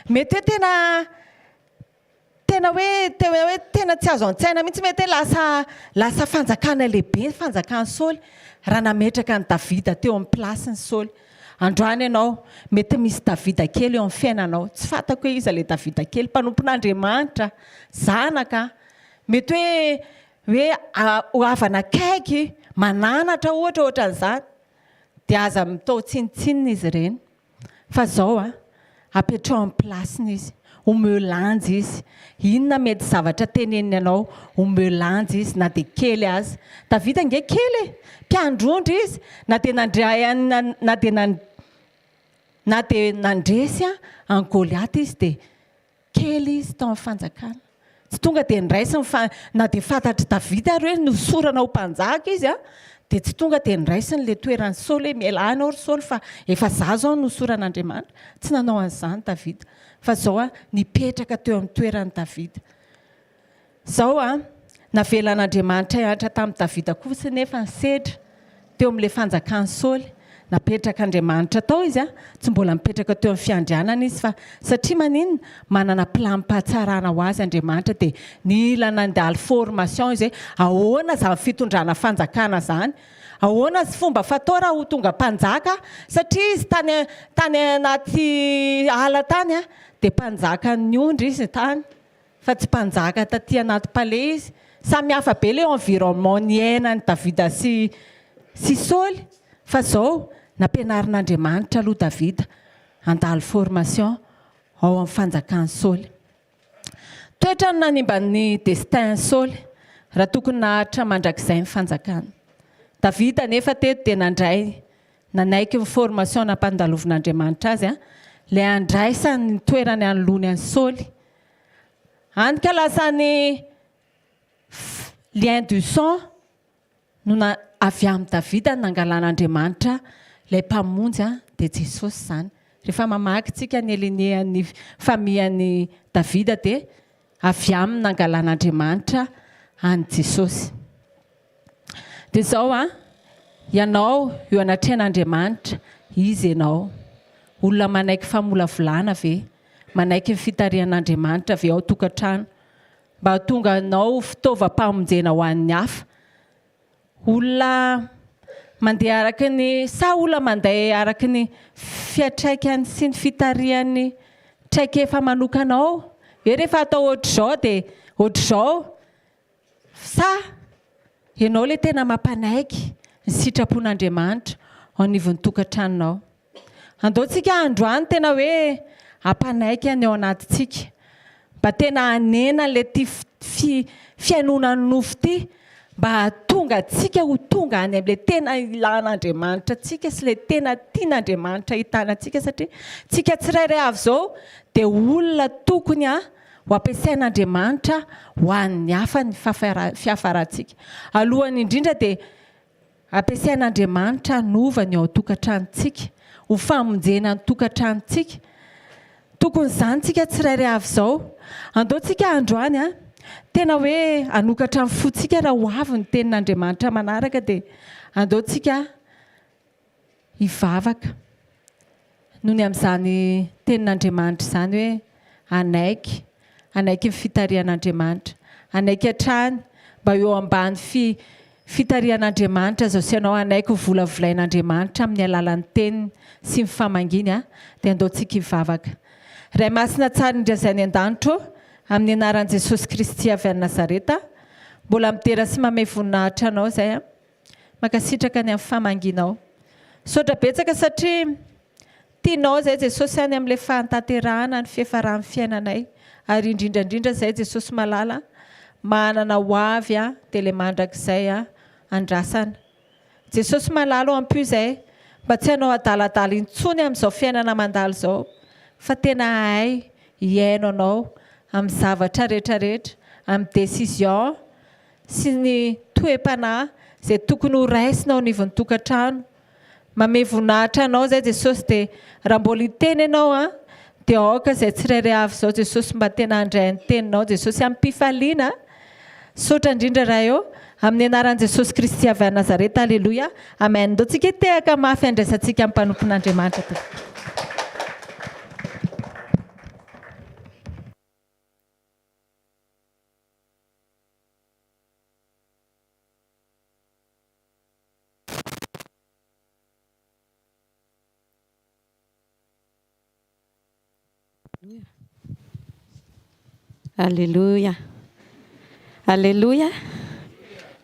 mety hoe tena tsy azo an-tsaina mihitsy mety hoe lasa fanjakana lehibe fanjakana Saoly raha nametraka ny Davida teo amin'ny plasiny Saoly. Androany ianao mety misy Davida kely eo amin'ny fiainanao, tsy fantako hoe iza ilay Davida kely, mpanompon'Andriamanitra, zanaka, mety hoe havana akaiky, mananatra ohatra an'izany, dia aza mitao tsinitsinina izy ireny. Fa izao apetrao amin'ny plasiny izy, omeo lanja izy. Inona mety zavatra teneniny ianao, omeo lanja izy na dia kely azy. Davida nge kely mpiandrondro izy, na dia nandresy an Goliaty izy dia kely izy tao amin'ny fanjakana. Tsy tonga dia niraisiny na dia fantatry Davida ary hoe nosorana ho mpanjaka izy dia tsy tonga dia niraisiny ilay toeran'ny Saoly hoe miala any ry Saoly fa efa izaho zao nosoran'Andriamanitra. Tsy nanao an'izany Davida. Fa izao nipetraka teo amin'ny toeran'ny Davida. Izao navelan'Andriamanitra hianatra tamin'ny Davida kosa nefa nisedra teo amin'ilay fanjakan'ny Saoly. Napetraka Andriamanitra tao izy tsy mbola mipetraka teo amin'ny fiandrianana izy fa satria maninona manana plan-pahatsarana ho azy Andriamanitra dia nila nandaly formation izy ahoana izany fitondrana fanjakana izany, ahoana sy fomba fatao raha ho tonga mpanjaka satria izy tany anaty ala tany dia mpanjaka ny ondry izy tany fa tsy mpanjaka taty anaty palais izy. Samy hafa be ilay environnement niainany Davida sy Saoly. Fa izao nampianarin'Andriamanitra aloha Davida handalo formation ao amin'ny fanjakan'ny Saoly. Toetra ny nanimba ny destin Saoly raha tokony nahatra mandrakizay ny fanjakana. Davida nefa teto dia nanaiky ny formation nampandalovon'Andriamanitra azy ilay andraisany ny toerany anoloany an'i Saoly. Andika lasany lien du sang no avy amin'ny Davida nangalan'Andriamanitra ilay mpamonjy dia Jesosy izany. Rehefa mamaky tsika ny Elinéan'ny famian'ny Davida dia avy amin'ny nangalan'Andriamanitra any Jesosy. Dia izao ianao eo anatrehan'Andriamanitra izy ianao. Olona manaiky famolavolana ve, manaiky ny fitarihan'Andriamanitra ve ao tokantrano mba tonga anao fitaovam-pamonjena ho an'ny hafa. Olona mandeha araky ny olona mandeha araky ny fiatraikany sy ny fitarihany traikefa manokanao. Rehefa atao ohatr'izao dia ohatr'izao sa ianao ilay tena mampanaiky ny sitrapon'Andriamanitra ao anivon'ny tokantranonao. Andaontsika androany tena hoe hampanaiky any ao anatintsika mba tena hanena ilay fiainonany nofo ity mba tonga atsika ho tonga any amin'ilay tena ilan'Andriamanitra atsika sy ilay tena tian'Andriamanitra hitanantsika satria tsika tsirairay avy izao dia olona tokony ho ampiasain'Andriamanitra ho an'ny hafa ny fiafarantsika. Alohany indrindra dia ampiasain'Andriamanitra hanovany ao tokantranontsika, ho famonjena ny tokantranontsika. Tokony izany tsika tsirairay avy izao. Andaontsika androany tena hoe hanokatra ny fotsika raha ho avy ny tenin'Andriamanitra manaraka dia andaontsika hivavaka noho ny amin'izany tenin'Andriamanitra izany hoe hanaiky ny fitarihan'Andriamanitra, hanaiky hatrany mba eo ambany fitarihan'Andriamanitra zao sy ianao hanaiky ho volavolain'Andriamanitra amin'ny alalan'ny teniny sy ny famanginy dia andaontsika hivavaka. Ray masina tsara indray ny an-danitro amin'ny anaran'i Jesosy Kristy avy any Nazareta, mbola mitera sy mamay voninahitra anao izay makasitraka ny amin'ny famanginao. Saotra betsaka satria tianao izay Jesosy any amin'ilay fahantanterahana ny fiafaran'ny fiainanay ary indrindrandrindra izay Jesosy malala manana ho avy dia ilay mandrakizay andrasana. Jesosy malala ao ampio izay mba tsy hanao adaladala intsony amin'izao fiainana mandalo izao fa tena hay hiaino anao amin'ny zavatra rehetrarehetra, amin'ny décision sy ny toe-panahy izay tokony ho raisinao anivon'ny tokantrano. Mamay voninahitra anao izay Jesosy dia raha mbola hiteny ianao dia aoka izay tsirairay avy izao Jesosy mba tena handray ny teninao Jesosy amin'ny mpifaliana. Saotra indrindra raha eo amin'ny anaran'i Jesosy Kristy avy any Nazareta. Alleluia. Amen. Andaontsika tehaka mafy andraisantsika amin'ny mpanompon'Andriamanitra. Alleluia. Alleluia.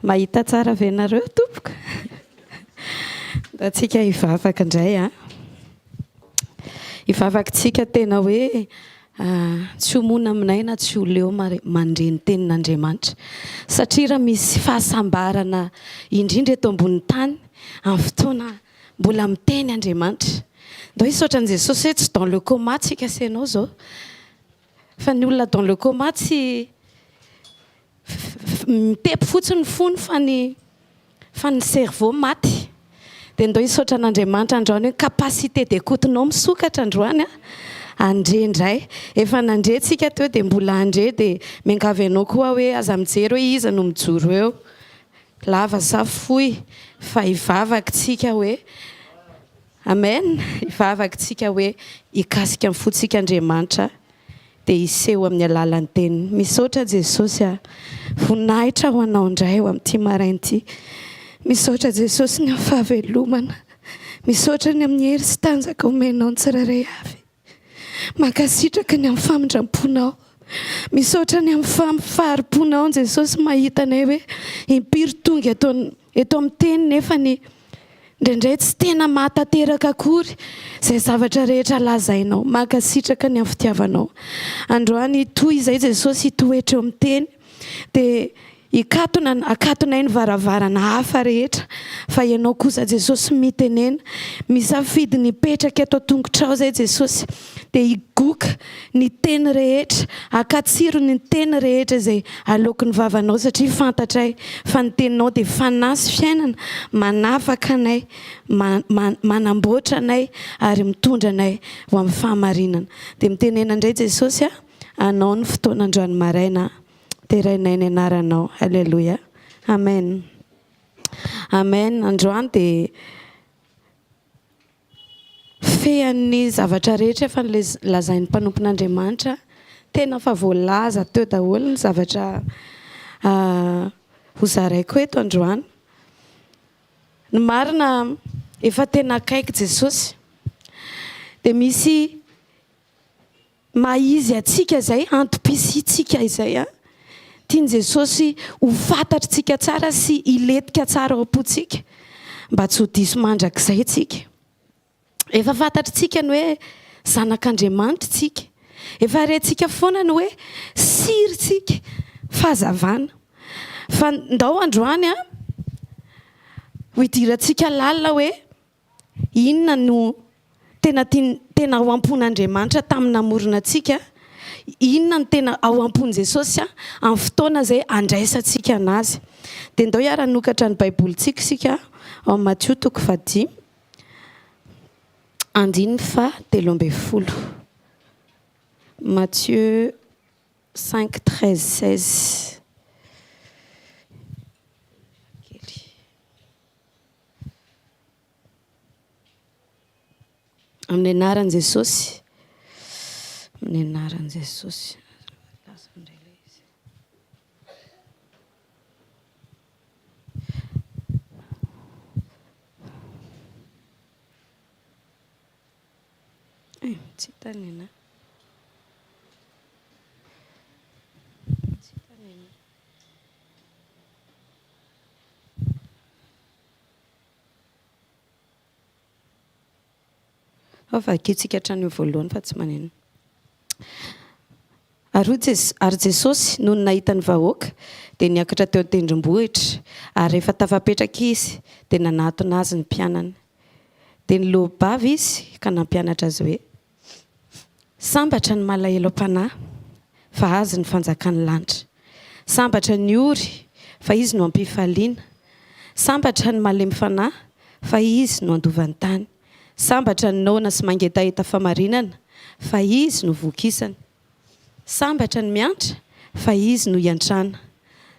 Mahita tsara ve nareo tompoko? Da tsika hivavaka indray a. Hivavakantsika tena hoe tsy homona aminay na tsy ho leo mandre ny tenin'Andriamanitra. Satria raha misy fahasambarana indrindra eto ambony tany amin'ny fotoana mbola miteny Andriamanitra. Ndao hisaotran'i Jesosy hoe tsy dans le coma tsika senao zao. Fa ny olona dans le coma tsy mitepy fotsiny fony fa ny cerveau maty. Dia ndao hisaotra an'Andriamanitra androany hoe capacité d'écoutenao misokatra androany andre indray. Efa nandre tsika teo dia mbola andre dia miangavy anao koa hoe aza mijery hoe iza no mijoro eo. Lava sa fohy fa hivavaka tsika hoe amen. Hivavaka tsika hoe hikasika amin'ny fotsika Andriamanitra dia hiseho amin'ny alalan'ny teniny. Misaotra Jesosy voninahitra ho anao indray eo amin'ity marain'ity. Misaotra Jesosy ny amin'ny fahavelomana. Misaotra ny amin'ny hery sy tanjaka omenao ny tsirairay avy. Mankasitraka ny amin'ny famindram-ponao. Misaotra ny amin'ny fahariponao Jesosy mahita anay hoe impiry tonga eto amin'ny teny nefa ny indraindray tsy tena mahatateraka akory izay zavatra rehetra lazainao. Mankasitraka ny amin'ny fitiavanao. Androany toy izay Jesosy hitoetra eo amin'ny teny dia akatonay ny varavarana hafa rehetra fa ianao kosa Jesosy mitenena. Misafidy ny petraka eto tongotrao zay Jesosy dia higoka ny teny rehetra, akatsiro ny teny rehetra izay aloky ny vavanao satria fantatray fa ny teninao dia fanasy fiainana, manafaka anay, manamboatra anay ary mitondra anay ho amin'ny fahamarinana. Dia mitenena indray Jesosy anao ny fotoana androany maraina terainay ny anaranao. Alleluia. Amen. Amen. Androany dia fean'ny zavatra rehetra efa lazain'ny mpanompon'Andriamanitra. Tena fa voalaza teo daholo ny zavatra hozaraiko eto androany. Ny marina efa tena akaiky Jesosy. Dia misy maizy atsika izay, antom-pisitsika izay tiany Jesosy ho fantatritsika tsara sy hiletika tsara ao am-potsika mba tsy ho diso mandrakizay tsika. Efa fantatritsika ny hoe zanak'Andriamanitra tsika. Efa rentsika foana ny hoe siritsika fahazavana. Fa ndao androany ho idirantsika lalina hoe inona no tena ao am-pon'Andriamanitra tamin'ny namorona antsika. Inona no tena ao am-pony Jesosy amin'ny fotoana izay andraisantsika anazy. Dia ndao hiara-nokatra ny baibolintsika isika ao Matthieu 5:13. Matthieu 5:13-16. Amin'ny anaran'i Jesosy. Amin'ny anaran'i Jesosy. Tsy tanina. Vakitsika hatrany voalohany fa tsy maneno. Ary Jesosy noho ny nahita ny vahoaka dia niakatra teo an-tendrombohitra ary rehefa tafapetraka izy dia nanatona azy ny mpianany. Dia nilobava izy ka nampianatra azy hoe sambatra ny malahelo am-panahy fa azy ny fanjakan'ny lanitra. Sambatra ny ory fa izy no ampifaliana. Sambatra ny malemy fanahy fa izy no andovan'ny tany. Sambatra ny naona sy mangetaheta famarinana fa izy no vokisana. Sambatra ny miantra fa izy no iantrana.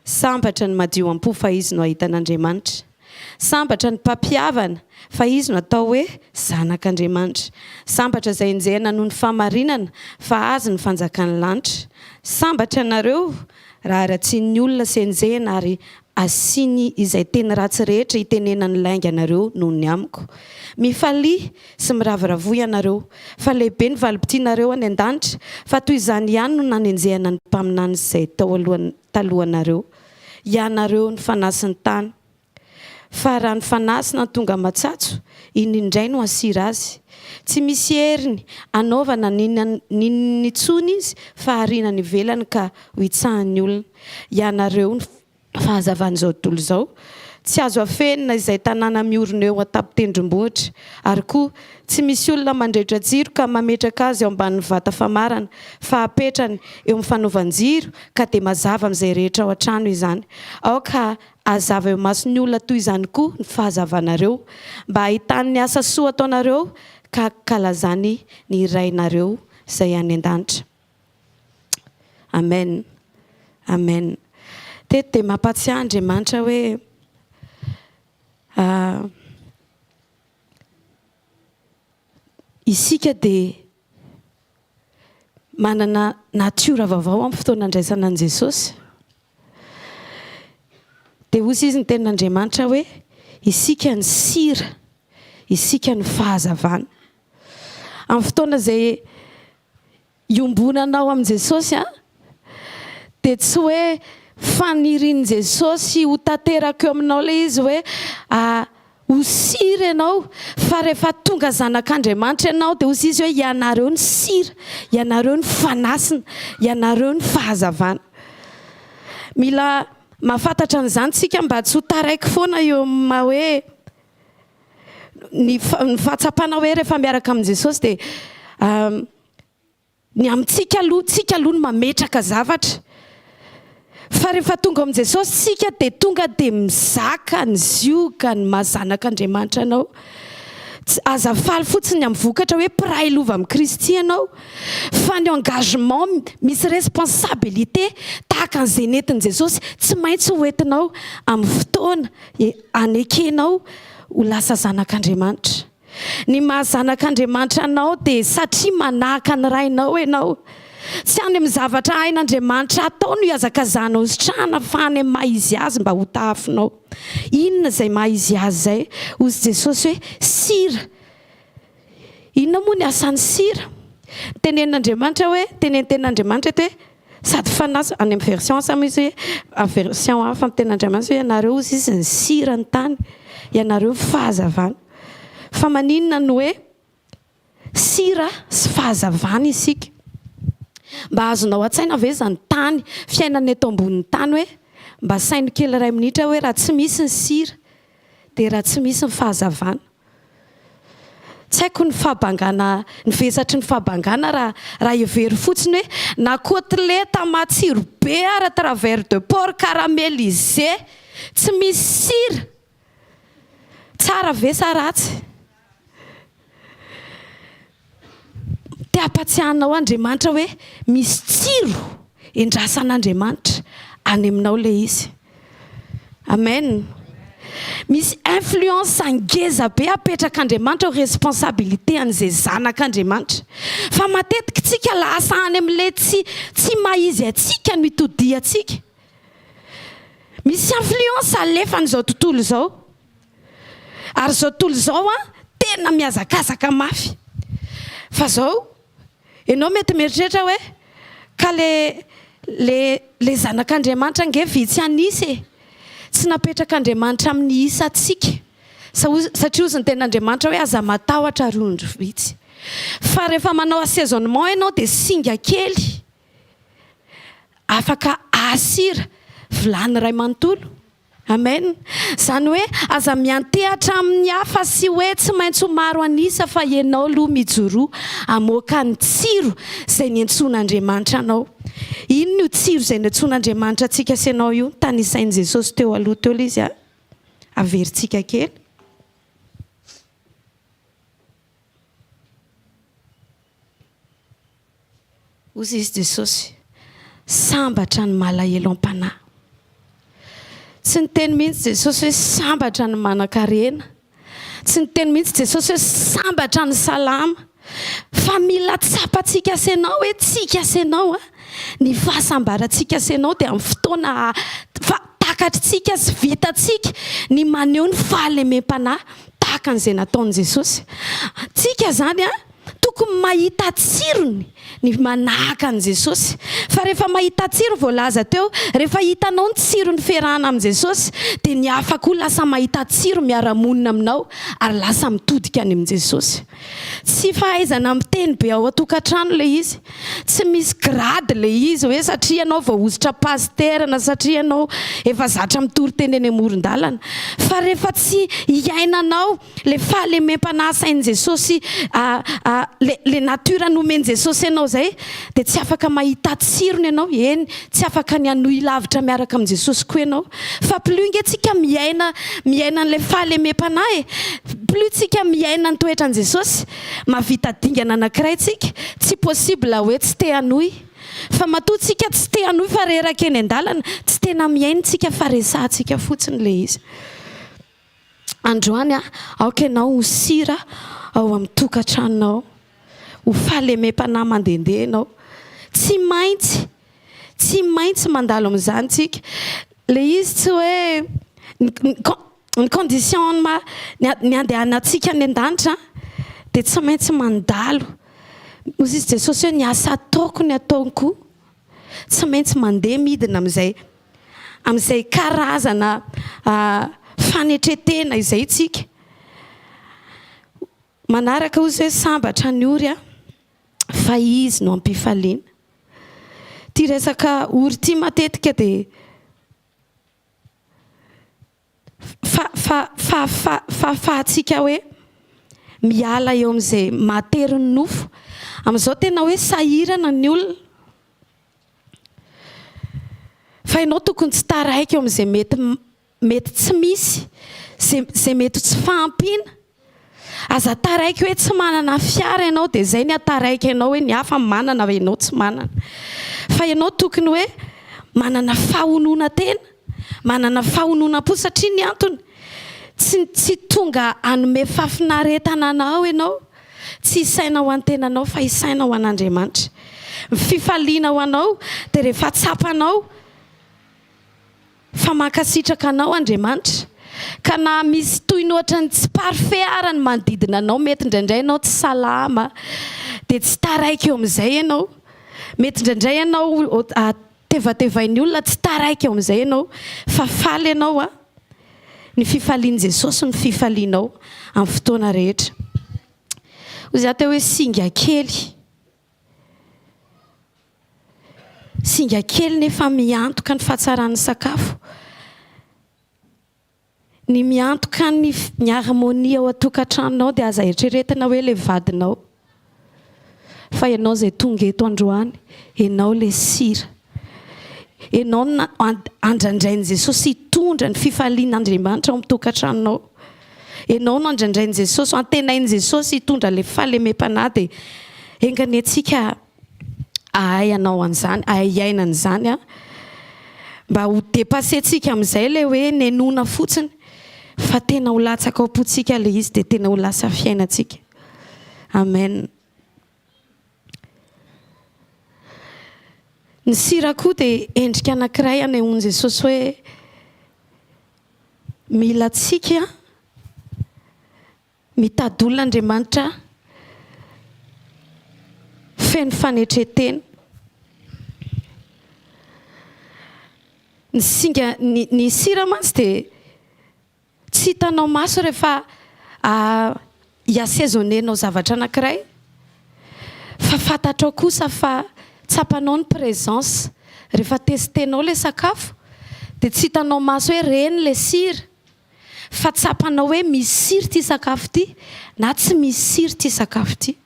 Sambatra ny madio am-po fa izy no ahitan'Andriamanitra. Sambatra ny mpampiavana fa izy no atao hoe zanak'Andriamanitra. Sambatra izay enjehana noho ny fahamarinana fa azy ny fanjakan'ny lanitra. Sambatra nareo raha ratsian'ny olona sy enjehana ary asiny izay teny ratsy rehetra itenenany lainga anareo noho ny amiko. Mifalia sy miravoravoa ianareo, fa lehibe ny valim-potianareo any an-danitra, fa toy izany ihany no nanenjehana ny mpaminany izay talohanareo. Ianareo ny fanasin'ny tany. Fa raha ny fanasina tonga matsatso, iny indray no asira azy. Tsy misy heriny anaovana ninny tsony izy fa harinany ivelany ka ho itsahan'ny olona. Ianareo ny fahazavan'izao tontolo izao. Tsy azo afenina izay tanàna miorina eo an-tampon-tendrombohitra, ary koa tsy misy olona mandrehitra jiro ka mametraka azy eo ambanin'ny vata famarana, fa apetrany eo amin'ny fanaovan-jiro ka dia mazava amin'izay rehetra ao an-trano izany. Aoka azava eo mason'ny olona toy izany koa ny fahazavanareo, mba ahitany ny asa soa ataonareo ka kalazany ny irainareo izay any an-danitra. Amen. Amen. Teto dia mampatsiahy Andriamanitra hoe isika dia manana natiora vaovao amin'ny fotoana andraisana an'i Jesosy. Dia hozy izy ny tenin'Andriamanitra hoe isika ny sira, isika ny fahazavana. Amin'ny fotoana izay iombonanao amin'i Jesosy dia tsy hoe fanirian'i Jesosy ho tanteraka eo aminao ilay izy hoe ho sira ianao, fa rehefa tonga zanak'Andriamanitra ianao dia hozy izy hoe ianareo ny sira, ianareo ny fanasina, ianareo ny fahazavana. Mila mahafantatra an'izany tsika mba tsy ho taraiky foana eo ma hoe ny fahatsapana hoe rehefa miaraka amin'i Jesosy dia ny amintsika aloha no mametraka zavatra. Fa rehefa tonga amin'i Jesosy tsika dia tonga dia mizaka ny zioka ny mahazanak'Andriamanitra anao. Aza faly fotsiny amin'ny vokatra hoe mpiray lova amin'ny Kristy ianao, fa ny engagement misy responsabilité tahaka an'izay nentin'i Jesosy tsy maintsy ho entinao amin'ny fotoana anekenao ho lasa zanak'Andriamanitra. Ny mahazanak'Andriamanitra anao dia satria manahaka ny rainao ianao. Tsy any amin'ny zavatra hain'Andriamanitra atao no hiazakazanao sitrahana fa any amin'ny maha izy azy mba ho tahafinao. Inona izay maha izy azy izay? Hozy Jesosy hoe sira. Inona moa ny asan'ny sira? Tenenin'Andriamanitra hoe, tenen'Andriamanitra hoe sady fanasa, any amin'ny version samy izy hoe version hafa amin'ny tenin'Andriamanitra hoe ianareo hozy izy ny sira ny tany, ianareo fahazavana. Fa maninona no hoe sira sy fahazavana isika? Mba azonao an-tsaina ve izany tany, fiainana eto ambonin'ny tany hoe mba saino kely iray minitra hoe raha tsy misy ny sira dia raha tsy misy ny fahazavana. Tsy haiko ny fahabangana, ny vesatry ny fahabangana raha hevery fotsiny hoe na côtelette matsiro be à travers de porc caramélisé tsy misy sira. Tsara ve sa ratsy? Te hampatsiahanao Andriamanitra hoe misy tsiro endrasan'Andriamanitra any aminao ilay izy. Amen. Misy influence angeza be apetrak'Andriamanitra ho responsabilité an'izay zanak'Andriamanitra. Fa matetika tsika lasa any amin'ilay tsy mahizy atsika no hitodi atsika. Misy influence alefan'izao tontolo izao. Ary izao tontolo izao tena mihazakazaka mafy. Fa izao ianao mety mieritreritra hoe ka le zanak'Andriamanitra nge vitsy anisy tsy napetrak'Andriamanitra amin'ny isa atsika. Satria hozy ny tenin'Andriamanitra hoe aza matahotra rondro vitsy. Fa rehefa manao assaisonnement ianao dia singa kely afaka asira vilany iray manontolo. Amen. Izany hoe aza miantehatra amin'ny hafa sy hoe tsy maintsy ho maro anisa fa ianao aloha mijoroa amoaka ny tsiro izay niantson'Andriamanitra anao. Inona io tsiro izay niantson'Andriamanitra antsika sy ianao io? Tanisain'i Jesosy teo aloha teo izy averintsika kely. Hozy izy Jesosy sambatra ny malahelo am-panahy. Tsy niteny mihitsy Jesosy hoe sambatra ny manan-karena. Tsy niteny mihitsy Jesosy hoe sambatra ny salama. Fa mila tsapantsika sy ianao hoe tsika sy ianao ny fahasambarantsika sy ianao dia amin'ny fotoana tahaka fakatritsika sy vitatsika ny maneho ny fahalemem-panahy tahaka an'izay nataon'i Jesosy. Tsika zany tokony mahita tsirony ny manahaka an'i Jesosy. Fa rehefa mahita tsiro voalaza teo, rehefa hitanao ny tsirony fiarahana amin'i Jesosy, dia ny hafa koa lasa mahita tsiro miara-monina aminao ary lasa mitodika any amin'i Jesosy. Tsy fahaizana miteny be ao an-tokantrano ilay izy. Tsy misy grady ilay izy hoe satria ianao voahozitra pasitera na satria ianao efa zatra mitory teny eny amoron-dalana. Fa rehefa tsy hiainanao le fahalemem-panahy sain'i Jesosy, le natura nomeny Jesosy ianao zay, dia tsy afaka mahita tsirony ianao. Eny, tsy afaka ny hanohy lavitra miaraka amin'i Jesosy koa ianao. Fa plus nge miaina an'le fahalemem-panahy, plus tsika miaina ny toetran'i Jesosy, mahavita dingana anankiray tsika. Tsy possible hoe tsy te hanohy. Fa matoa tsika tsy te hanohy fa reraka eny an-dalana, tsy tena miaina tsika fa resahantsika fotsiny le izy. Androany aoka ianao ho sira ao amin'ny tokantranonao, ho fahalemem-panahy mandehandeha ianao. Tsy maintsy mandalo amin'izany tsika. Le izy tsy hoe ny condition ny andehanantsika ny an-danitra dia tsy maintsy mandalo. Ozy izy Jesosy hoe ny asa ataoko ny ataoko. Tsy maintsy mandeha midina amin'izay karazana fanetretena izay tsika. Manaraka ozy hoe sambatra ny ory fa izy no ampifaliana. Ty resaka ory ty matetika dia fahafahatsika hoe miala eo amin'izay matery ny nofo. Amin'izao tena hoe sahirana ny olona. Fa ianao tokony tsy taraiky eo amin'izay mety tsy misy, zay mety tsy fahampiana. Aza taraiky hoe tsy manana fiara ianao dia zay ny ataraiky ianao hoe ny hafa manana ianao tsy manana. Fa ianao tokony hoe manana fahonona tena, manana fahonona-po satria ny antony tsy tonga hanome fafinaretana anao ianao. Tsy isaina ho an-tenanao fa isaina ho an'Andriamanitra. Fifaliana ho anao dia rehefa tsapanao fa mankasitraka anao Andriamanitra. Ka na misy toy ny ohatrany tsy parfait arany manodidina anao, mety indraindray ianao tsy salama dia tsy taraiky eo amin'izay ianao. Mety indraindray ianao tevatevain'ny olona, tsy taraiky eo amin'izay ianao. Fa faly ianao ny fifalian'i Jesosy ny fifalianao amin'ny fotoana rehetra. Ozy ato hoe singa kely. Singa kely nefa miantoka ny fahatsarany sakafo. Ny miantoka ny harmonia ao an-tokantranonao dia aza eritreretina hoe le vadinao. Fa ianao izay tonga eto androany, ianao le sira. Ianao andrandrain'i Jesosy hitondra ny fifalian'Andriamanitra ao amin'ny tokantranonao. Ianao no andrandrain'i Jesosy, antenain'i Jesosy hitondra le fahalemem-panahy dia engany antsika ahainao an'izany, ahainana an'izany mba ho dépassentsika amin'izay le hoe nenona fotsiny. Fa tena ho latsaka ao am-potsika le izy dia tena ho lasa fiainantsika. Amen. Ny sira koa dia endrika anankiray anehoan'i Jesosy hoe mila tsika mitady olon'Andriamanitra feno fanetretena. Ny sira mantsy dia tsy hitanao maso rehefa hiasezonenao zavatra anankiray. Fa fantatrao kosa fa tsapanao ny présence rehefa testenao le sakafo dia tsy hitanao maso hoe reny le sira. Fa tsapanao hoe misy sira ty sakafo ty na tsy misy sira ty sakafo ty.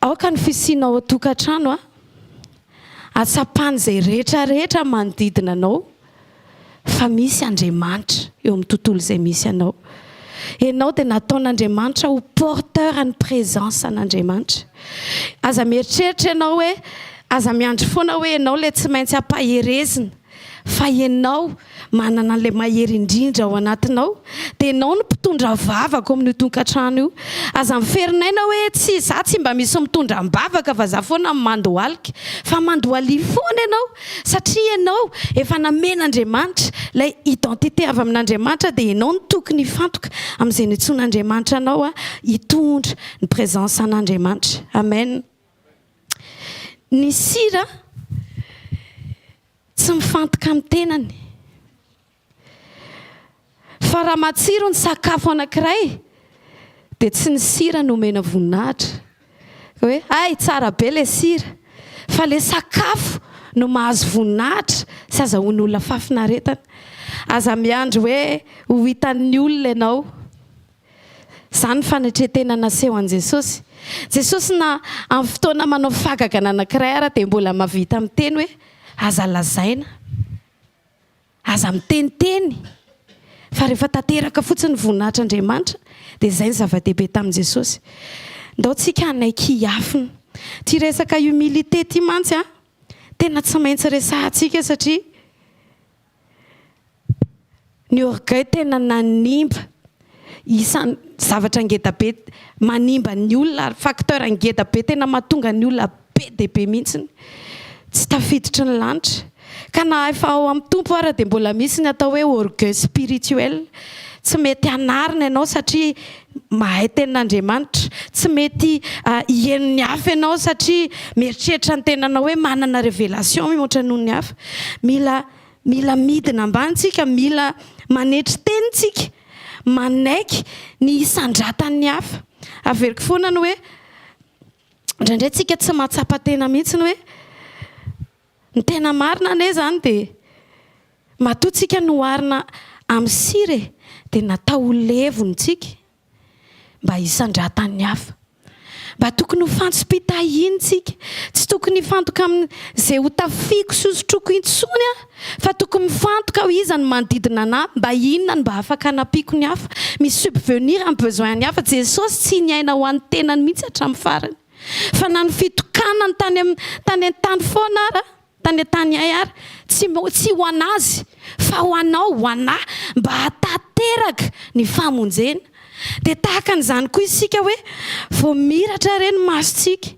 Aoka ny fisianao an-tokantrano atsapany izay rehetrarehetra manodidina anao fa misy Andriamanitra eo amin'ny tontolo izay misy anao. Ianao dia nataon'Andriamanitra ho porteur ny présence an'Andriamanitra. Aza mieritreritra ianao hoe, aza miandry foana hoe ianao le tsy maintsy ampaherezina fa ianao manana an'ilay mahery indrindra ao anatinao dia ianao no mpitondra vavaka amin'ny tokantrano io. Aza miferinayna hoe tsy za tsy mba misy mitondra mbavaka fa za foana mandohalika, fa mandohalia foana ianao satria ianao efa namen'Andriamanitra ilay identité avy amin'Andriamanitra dia ianao no tokony hifantoka amin'izay nitsoin'Andriamanitra anao hitondra ny présence an'Andriamanitra. Amen. Ny sira tsy mifantoka amin'ny tenany. Fa raha matsiro ny sakafo anankiray dia tsy ny sira no omena voninahitra. Hoe ay tsara be ilay sira, fa ilay sakafo no mahazo voninahitra sy azahoan'olona fahafinaretana. Aza miandry hoe ho hitan'ny olona ianao. Izany fanatretena naseho an'i Jesosy. Jesosy na amin'ny fotoana manao fagagana anankiray ara dia mbola mahavita miteny hoe aza lazaina, aza miteniteny. Fa rehefa tanteraka fotsiny voninahitr'Andriamanitra dia izay ny zava-dehibe tamin'i Jesosy. Ndao tsika hanaiky hiafina. Ty resaka humilité ty mantsy tena tsy maintsy resahantsika satria ny orgueil tena nanimba isan'ny zavatra ngeda be, manimba ny olona, facteur ngeda be tena mahatonga ny olona be dia be mihitsiny tsy tafiditry ny lanitra. Ka na efa ao amin'ny tompo ara dia mbola misy ny atao hoe orgueil spirituel. Tsy mety hanarina ianao satria mahay tenin'Andriamanitra. Tsy mety hihaino ny hafa ianao satria mieritreritra ny tenanao hoe manana révélation mihoatra noho ny hafa. Mila midina ambanitsika, mila manetry tenitsika, manaiky ny isandratan'ny hafa. Averiko foana ny hoe indraindray tsika tsy mahatsapa tena mihitsy ny hoe ny tena marina ane zany dia matoa-tsika noharina amin'ny sira dia natao levontsika mba hisandratan'ny hafa. Mba tokony ho fantsopitahintsika, tsy tokony hifantoka amin'izay ho tafiako sy hosotroko intsony fa tokony mifantoka ho iza ny manodidina anahy, mba inona mba afaka hanapiako ny hafa, misy subvenir amin'ny besoin-ny hafa. Jesosy tsy niaina ho an'ny tenany mihitsy hatramin'ny farany, fa na ny fitokanany tany an-tany foana ara, tany an-tany ay ary tsy ho anazy fa ho anao, ho anahy, mba hatateraka ny famonjena. Dia tahaka an'izany koa isika hoe vao miratra ireny masontsika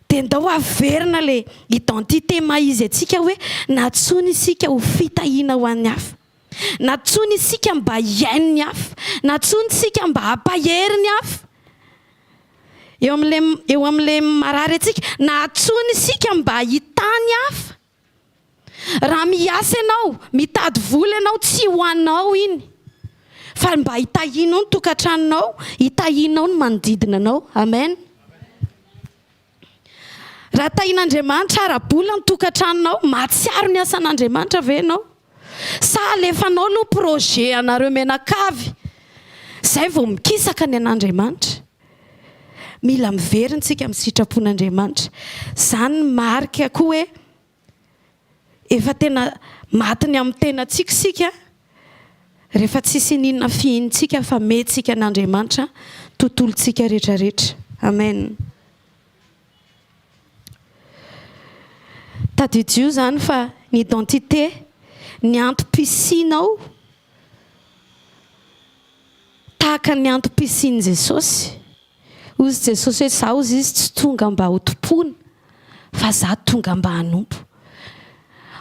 dia ndao averina ilay identité mahizy antsika hoe natsoina isika ho fitahiana ho an'ny hafa, natsoina isika mba hiaino ny hafa, natsoina isika mba hampahery ny hafa. Eo amin'ilay marary antsika, natsoina isika mba hitany hafa. Raha miasa ianao, mitady vola ianao, tsy ho anao iny fa mba hitahinao ny tokantranonao, hitahinao ny manodidina anao. Amen. Raha tahin'Andriamanitra ara-bola ny tokantranonao, mahatsiaro ny asan'Andriamanitra ve ianao? Sa alefanao aloha projet anareo menakavy izay vao mikisaka ny an'Andriamanitra? Mila miverina tsika amin'ny sitrapon'Andriamanitra. Izany marika koa hoe efa tena matiny amin'ny tenantsika sika rehefa tsisy ninona fihintsika fa mentsika an'Andriamanitra tontolontsika rehetrarehetra. Amen. Tadidio zany fa ny identité, ny antom-pisianao tahaka ny antom-pisian'i Jesosy. Ozy Jesosy hoe za ozy izy tsy tonga mba ho tompona fa za tonga mba hanompo.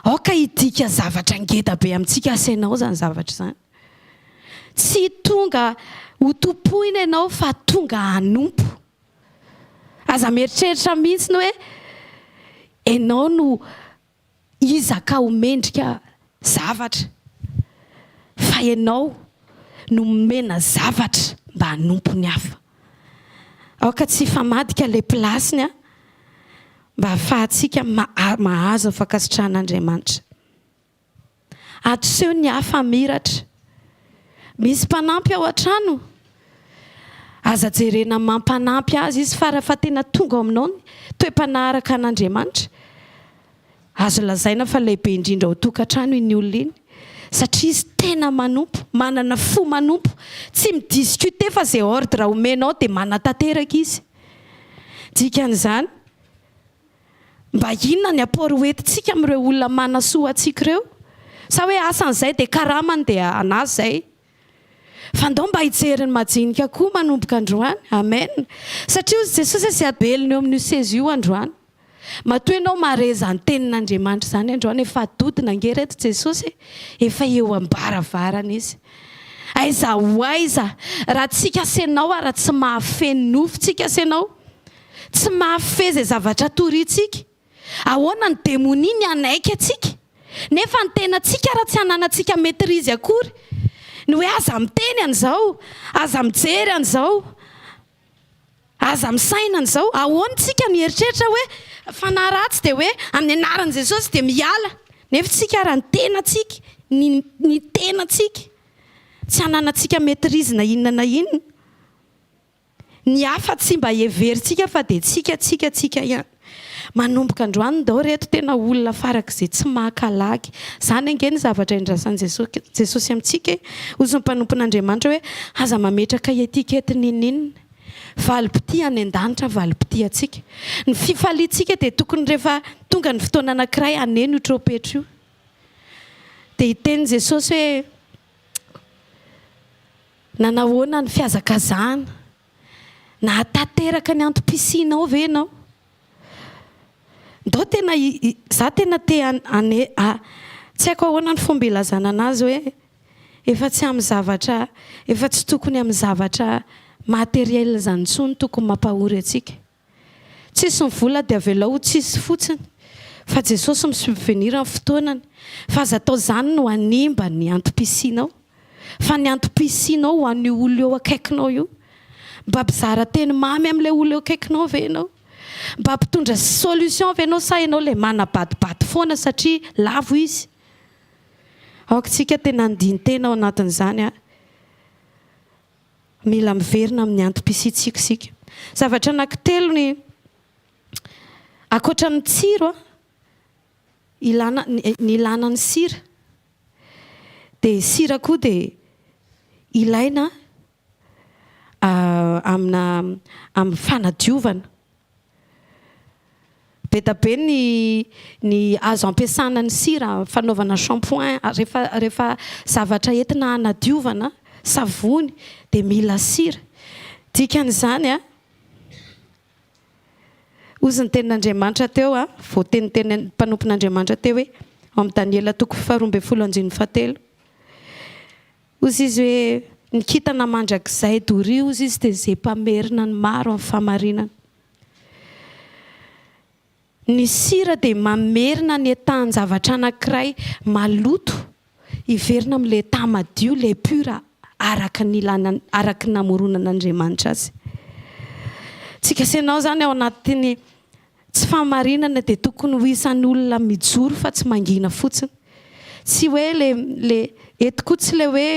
Aoka hidika zavatra ngeda be amintsika asainao zany zavatra zany. Tsy tonga ho tompoina ianao fa tonga hanompo. Aza mieritreritra mihitsy ny hoe ianao no izaka ho mendrika zavatra fa ianao no mena zavatra mba hanompo ny hafa. Aoka tsy famadika ilay plasiny mba ahafahantsika mahazo ny fankasitrahan'Andriamanitra. Atoseho ny hafa miratra. Misy mpanampy ao an-trano, aza jerena mampanampy azy izy fa raha tena tonga ao aminao ny toe-panaraka an'Andriamanitra, azo lazaina fa lehibe indrindra ho tokantrano iny olona iny satria izy tena manompo, manana fo manompo, tsy midiscute fa izay ordre omenao dia manatanteraka izy. Dikan'izany mba inona ny aport hoentintsika amin'ireo olona manasoa antsika ireo sa hoe asan'izay dia karamany dia anazy zay fa ndao mba hijeriny majinika koa manomboka androany amen satria ozy jesosy sy abelony eo amin'io sezy io androany matoa ianao mareza ny tenin'andriamanitra zany androany efa adodina ange reto jesosy efa eo ambaravarana izy aiza ho aiza raha tsika asenao raha tsy mahafeny nofo tsika asenao tsy mahafey zay zavatra toritsika ahoana ny demonia ny anaiky atsika nefa ny tenantsika raha tsy hananantsika maîtrise akory ny hoe aza miteny an'izao aza mijery an'izao aza misaina an'izao ahoantsika ny heritreritra hoe fanahy ratsy dia hoe amin'ny anaran'i jesosy dia miala nefa tsika raha ny tenatsika ny tenatsika tsy hananantsika maîtrise na inona na inona ny hafa tsy mba heveritsika fa dia tsika ihany manomboka androany dao reto tena olona farak'izay tsy mahakalagy zany ange ny zavatra indrasan'i jesosy amintsika ozy ny mpanompon'andriamanitra hoe aza mametraka etikety ninina valipiti any an-danitra valipiti atsika ny fifaliantsika dia tokony rehefa tonga ny fotoana anankiray aneno io tropetra io dia hiteny jesosy hoe nanahoana ny fiazakazahana na hatateraka ny antom-pisinao ve ianao ndao tena za tena te tsy haiko ahoana ny fomba ilazana anazy hoe efa tsy amin'ny zavatra efa tsy tokony amin'ny zavatra materiel zany ntsony tokony mampahory atsika tsisy ny vola dia avelao tsisy fotsiny fa jesosy misubvenir amin'ny fotoanany fa aza atao zany no animba ny antom-pisinao fa ny antom-pisinao ho an'io olo eo akaikinao io mba mpizara teny mamy amin'ilay olo eo akaikinao ve ianao mba mpitondra solution ve ianao sa ianao le manabatibaty foana satria lavo izy aokatsika tena andin-tena ao anatin'izany mila miverina amin'ny antom-pisintsika zavatra anankitelo ny akoatra ny tsiro ny ilana ny sira dia sira koa dia ilaina amin'ny fanadiovana be da be ny azo ampiasana ny sira fanaovana shampoing rehefa zavatra entina hanadiovana savony dia mila sira dikan'izany ozy ny tenin'andriamanitra teo voateniteny mpanompon'andriamanitra teo hoe amin'ny Daniela 2:7 ozy izy hoe nikitana mandrakizay dory ozy izy dia zay mpamerina ny maro amin'ny famarinana ny sira dia mamerina ny etan zavatra anankiray maloto hiverina amin'ilay etat madio le pura araka ny namoronan'andriamanitra azy tsika senao zany ao anatiny tsy famarinana dia tokony ho isan'ny olona mijoro fa tsy mangina fotsiny tsy hoe le etiko tsy le hoe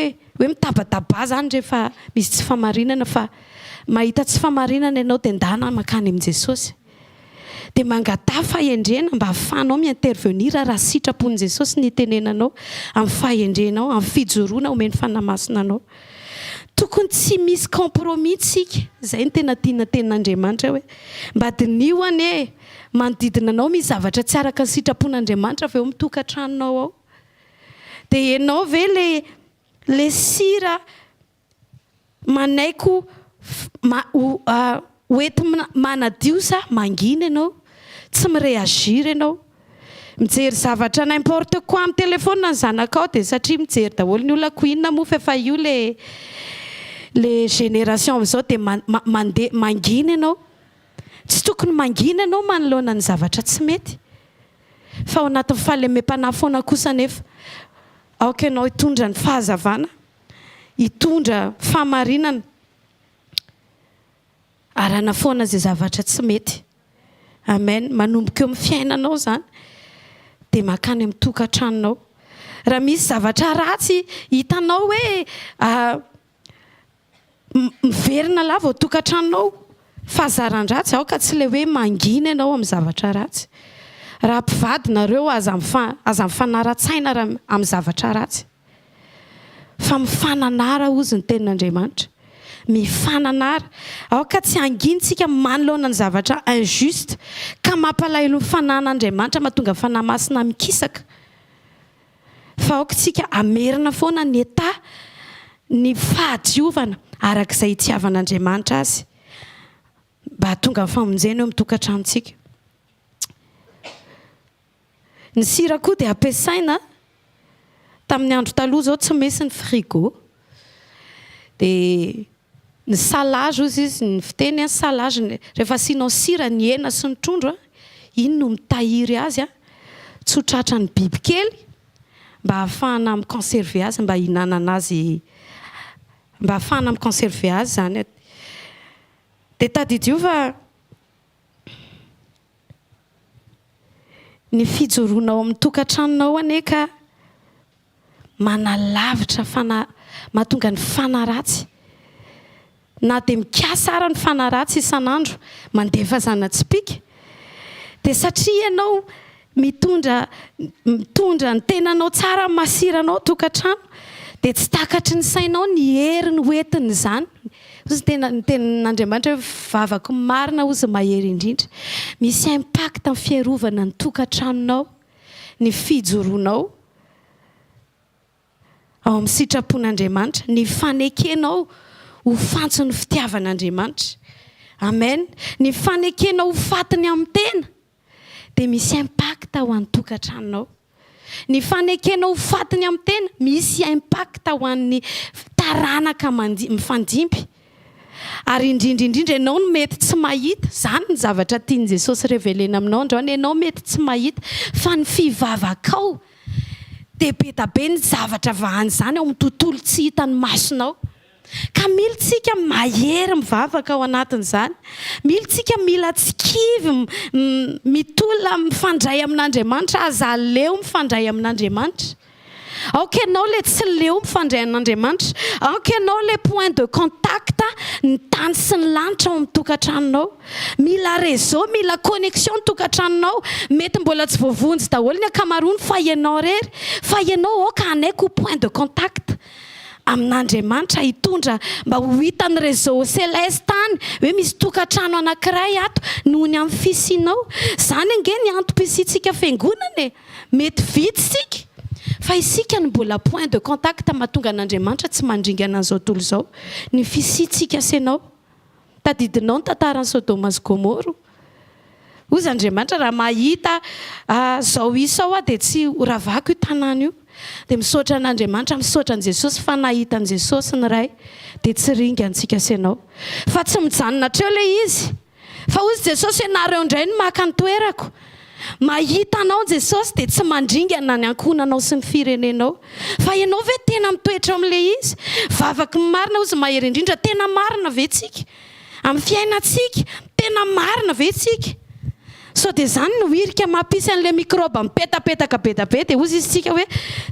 mitabadaba zany rehefa misy tsy famarinana fa mahita tsy famarinana ianao dia ndana makany amin'i Jesosy dia mangata fahendrena mba hahafahanao mi-intervenir raha sitrapon'i Jesosy ny tenenanao amin'ny fahendrenao amin'ny fijoroana omeny fanamasina anao tokony tsy misy compromis tsika zay ny tena tiana tenin'Andriamanitra hoe mba dinio ane manodidina anao misy zavatra tsy araka ny sitrapon'Andriamanitra avy eo mitokantranonao ao dia ianao ve le sira manaiko hoety manadio sa mangina ianao tsy mireagir ianao mijery zavatra n'importe quoi amin'ny telefona ny zanakao dia satria mijery daholo ny olona koinina moa fa efa io le génération amin'izao dia mandeha mangina ianao tsy tokony mangina ianao manoloana ny zavatra tsy mety fa ao anatin'ny fahalemem-panahy foana kosa nefa aoka ianao hitondra ny fahazavana hitondra fahamarinana arana foana zay zavatra tsy mety amen manomboka eo amin'ny fiainanao zany dia makany amin'ny tokantranonao raha misy zavatra ratsy hitanao hoe miverina lava ao tokantranonao fahazaran-dratsy aoka tsy le hoe mangina ianao amin'ny zavatra ratsy raha mpivadinareo aza mifanara-tsaina raha amin'ny zavatra ratsy fa mifananara ozy ny tenin'Andriamanitra mifananara aoka tsy angintsika manoloana ny zavatra injuste ka mampalahelo fanan'Andriamanitra mahatonga fanahy masina mikisaka fa aoka tsika amerina foana ny eta ny fahadiovana arak'izay itiavan'Andriamanitra azy mba hatonga ny famonjena eo amin'ny tokantranontsika. Ny sira koa dia ampiasaina tamin'ny andro taloha zao tsy mesy ny frigo dia ny salage ozy izy ny fiteny salage rehefa asianao sira ny hena sy ny trondro iny no mitahiry azy tsy ho tratra ny bibikely mba ahafahana miconserve azy mba hihinanana azy mba ahafahana miconserve azy zany. Dia tadidio fa ny fijoroanao amin'ny tokantranonao ane ka manalavitra mahatonga ny fanaratsy na dia mikasa ara ny fanaratsy isan'andro mandefa zana-tsipika dia satria ianao mitondra ny tenanao tsara masiranao tokantrano dia tsy takatry ny sainao ny hery ny hoentiny izany. Ozy tenin'Andriamanitra hoe vavako marina ozy mahery indrindra. Misy impact amin'ny fiarovana ny tokantranonao ny fijoroanao ao amin'ny sitrapon'Andriamanitra ny fanekenao ho fantson'ny fitiavan'Andriamanitra. Amen. Ny fanekenao ho fatiny amin'ny tena dia misy impact ao amin'ny tokantranonao. Ny fanekenao ho fatiny amin'ny tena misy impact ao amin'ny taranaka mifandimby. Ary indrindra ianao no mety tsy mahita zany ny zavatra tian'i Jesosy révélena aminao androany. Ianao mety tsy mahita fa ny fivavakao dia be da be ny zavatra vahany zany ao amin'ny tontolo tsy hitan'ny masonao. Ka mila tsika mahery mivavaka ao anatin'izany. Mila tsika mila tsy kivy mitolona mifandray amin'Andriamanitra aza leo mifandray amin'Andriamanitra. Aoka ianao le tsy leo mifandray amin'Andriamanitra. Aoka ianao le point de contact ny tany sy ny lanitra ao amin'ny tokantranonao. Mila réseau, mila connexion ny tokantranonao. Mety mbola tsy voavonjy daholo ny ankamaroany fa ianao rery. Fa ianao aoka anaiky ho point de contact amin'Andriamanitra hitondra mba ho hitan'ny réseau céleste tany hoe misy tokantrano anankiray ato noho ny amin'ny fisinao. Zany ange ny antom-pisitsika fiangonana mety vitsitsika. Fa isika ny mbola point de contact mahatonga an'Andriamanitra tsy mandringana an'izao tontolo izao. Ny fisitsika senao. Tadidinao ny tantaran'i Sodoma sy Gomora. Ozy Andriamanitra raha mahita zao isao dia tsy horavako io tanàna io. Dia misaotra an'Andriamanitra, misaotra an'i Jesosy fa nahitan'i Jesosy ny ray dia tsy ringantsika senao. Fa tsy mijanona treo le izy. Fa ozy Jesosy ianareo indray no maka ny toerako. Mahita anao Jesosy dia tsy mandringana ny ankonanao sy ny firenenao. Fa ianao ve tena mitoetra amin'ilay izy? Vavaky marina ozy mahery indrindra. Tena marina ve tsika? Amin'ny fiainantsika tena marina ve tsika? So dia zany no hirika mampisy an'ilay mikroba mipetapetaka be da be dia ozy izy tsika hoe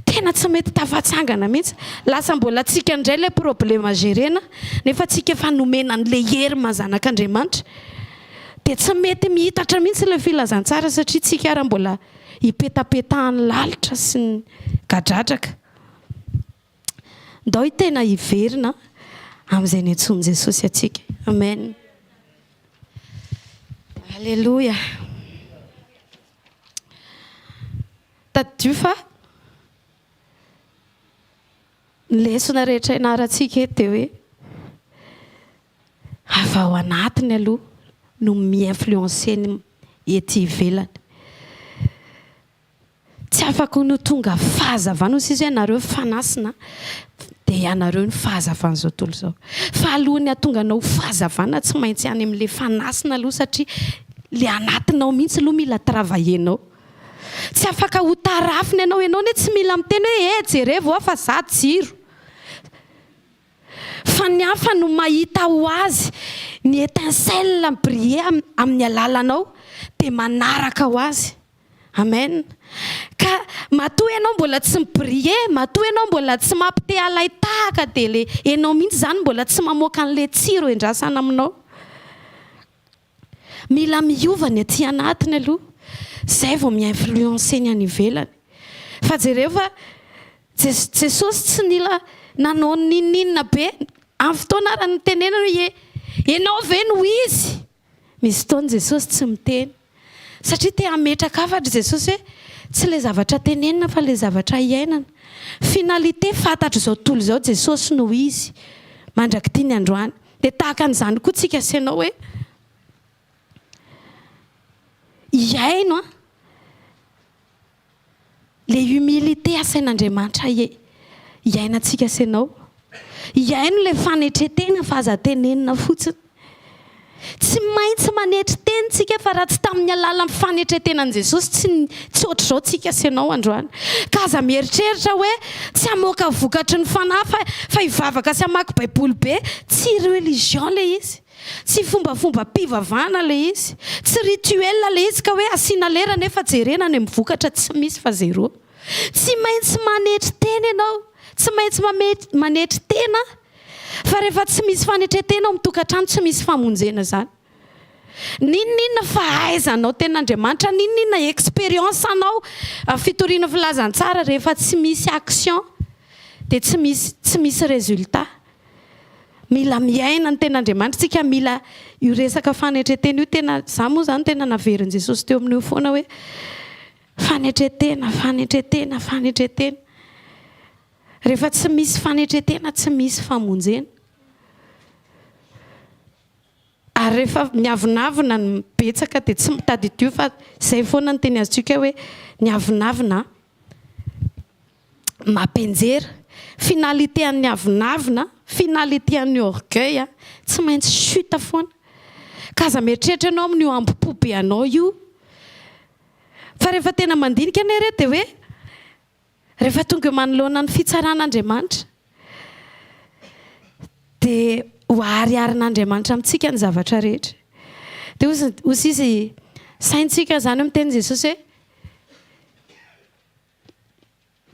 tena tsy mety tafatsangana mihitsy. Lasa mbola tsika indray ilay problema gerena nefa tsika efa nomena an'ilay hery mazanak'Andriamanitra. Dia tsy mety mihitatra mihitsy ilay filazantsara satria tsika ara mbola hipetapetahany lalitra sy ny gadradraka. Ndao tena hiverina amin'izay ny antsoin'i Jesosy atsika. Amen. Alléluia. Tadidio fa ny lesona rehetra ianarantsika eto dia hoe avy ao anatiny aloha no mi-influencer ny ety ivelany. Tsy afaka no tonga fahazavana ozy izy hoe ianareo fanasina dia ianareo ny fahazavana izao tontolo izao. Fa alohan'ny hatonga anao fahazavana tsy maintsy any amin'ilay fanasina aloha satria le anatinao mihitsy aloha mila travayenao. Tsy afaka ho tarafiny ianao ne tsy mila miteny hoe jereo fa za jiro. Fa ny hafa no mahita ho azy ny étincelle briller amin'ny alalanao dia manaraka ho azy. Amen. Ka matoa ianao mbola tsy mibriller, matoa ianao mbola tsy mampite alay tahaka dia le ianao mihitsy zany mbola tsy mamoaka an'ilay tsiro endrasana aminao. Mila miova ny aty anatiny aloha. Zay vao mi-influencer ny any ivelany. Fa jereo fa Jesosy tsy nila nanao ninninina be amin'ny fotoana raha nytenena hoe ianao ve no izy misy fotoana Jesosy tsy miteny satria te hametraka afatra Jesosy hoe tsy le zavatra tenenina fa le zavatra iainana. Finalité fantatro izao tontolo izao Jesosy no izy mandraky tia ny androany. Dia tahaka an'izany koa tsika asianao hoe iaino le humilité asain'Andriamanitra iainantsika asianao. Iaino le fanetretena fa aza tenenina fotsiny. Tsy maintsy manetry tenitsika fa raha tsy tamin'ny alalan'ny fanetretenan'i Jesosy tsy ohatr' izao tsika asianao androany. Ka aza mieritreritra hoe tsy hamoaka vokatry ny fanahy fa hivavaka sy hamaky baiboly be. Tsy religion le izy. Tsy fombafomba mpivavahana le izy. Tsy rituel le izy ka hoe asiana lera nefa jerena ny mivokatra tsy misy fa zéro. Tsy maintsy manetry tena ianao. Tsy maintsy manetry tena. Fa rehefa tsy misy fanetretena ao mitokantrano tsy misy famonjena zany. Ninona fa aizanao ten'Andriamanitra, ninona expérience anao fitoriana filazantsara rehefa tsy misy action dia tsy misy résultat. Mila miaina ny ten'Andriamanitra tsika, mila io resaka fanetretena io tena za moa zany tena naverin' Jesosy teo amin'io foana hoe fanetretena. Rehefa tsy misy fanetretena tsy misy famonjena. Ary rehefa miavonavina ny betsaka dia tsy mitady dio fa izay foana ny teny azontsika hoe miavonavina mampenjera. Finalité an'ny avinavina, finalité an'ny orgueil tsy maintsy chute foana. Ka aza mieritreritra ianao amin'io ambopobe anao io. Fa rehefa tena mandinika ane re dia hoe rehefa tonga manoloana ny fitsaran'Andriamanitra dia ho ariarin'Andriamanitra amintsika ny zavatra rehetra. Dia hozy izy saintsika zany miteny Jesosy hoe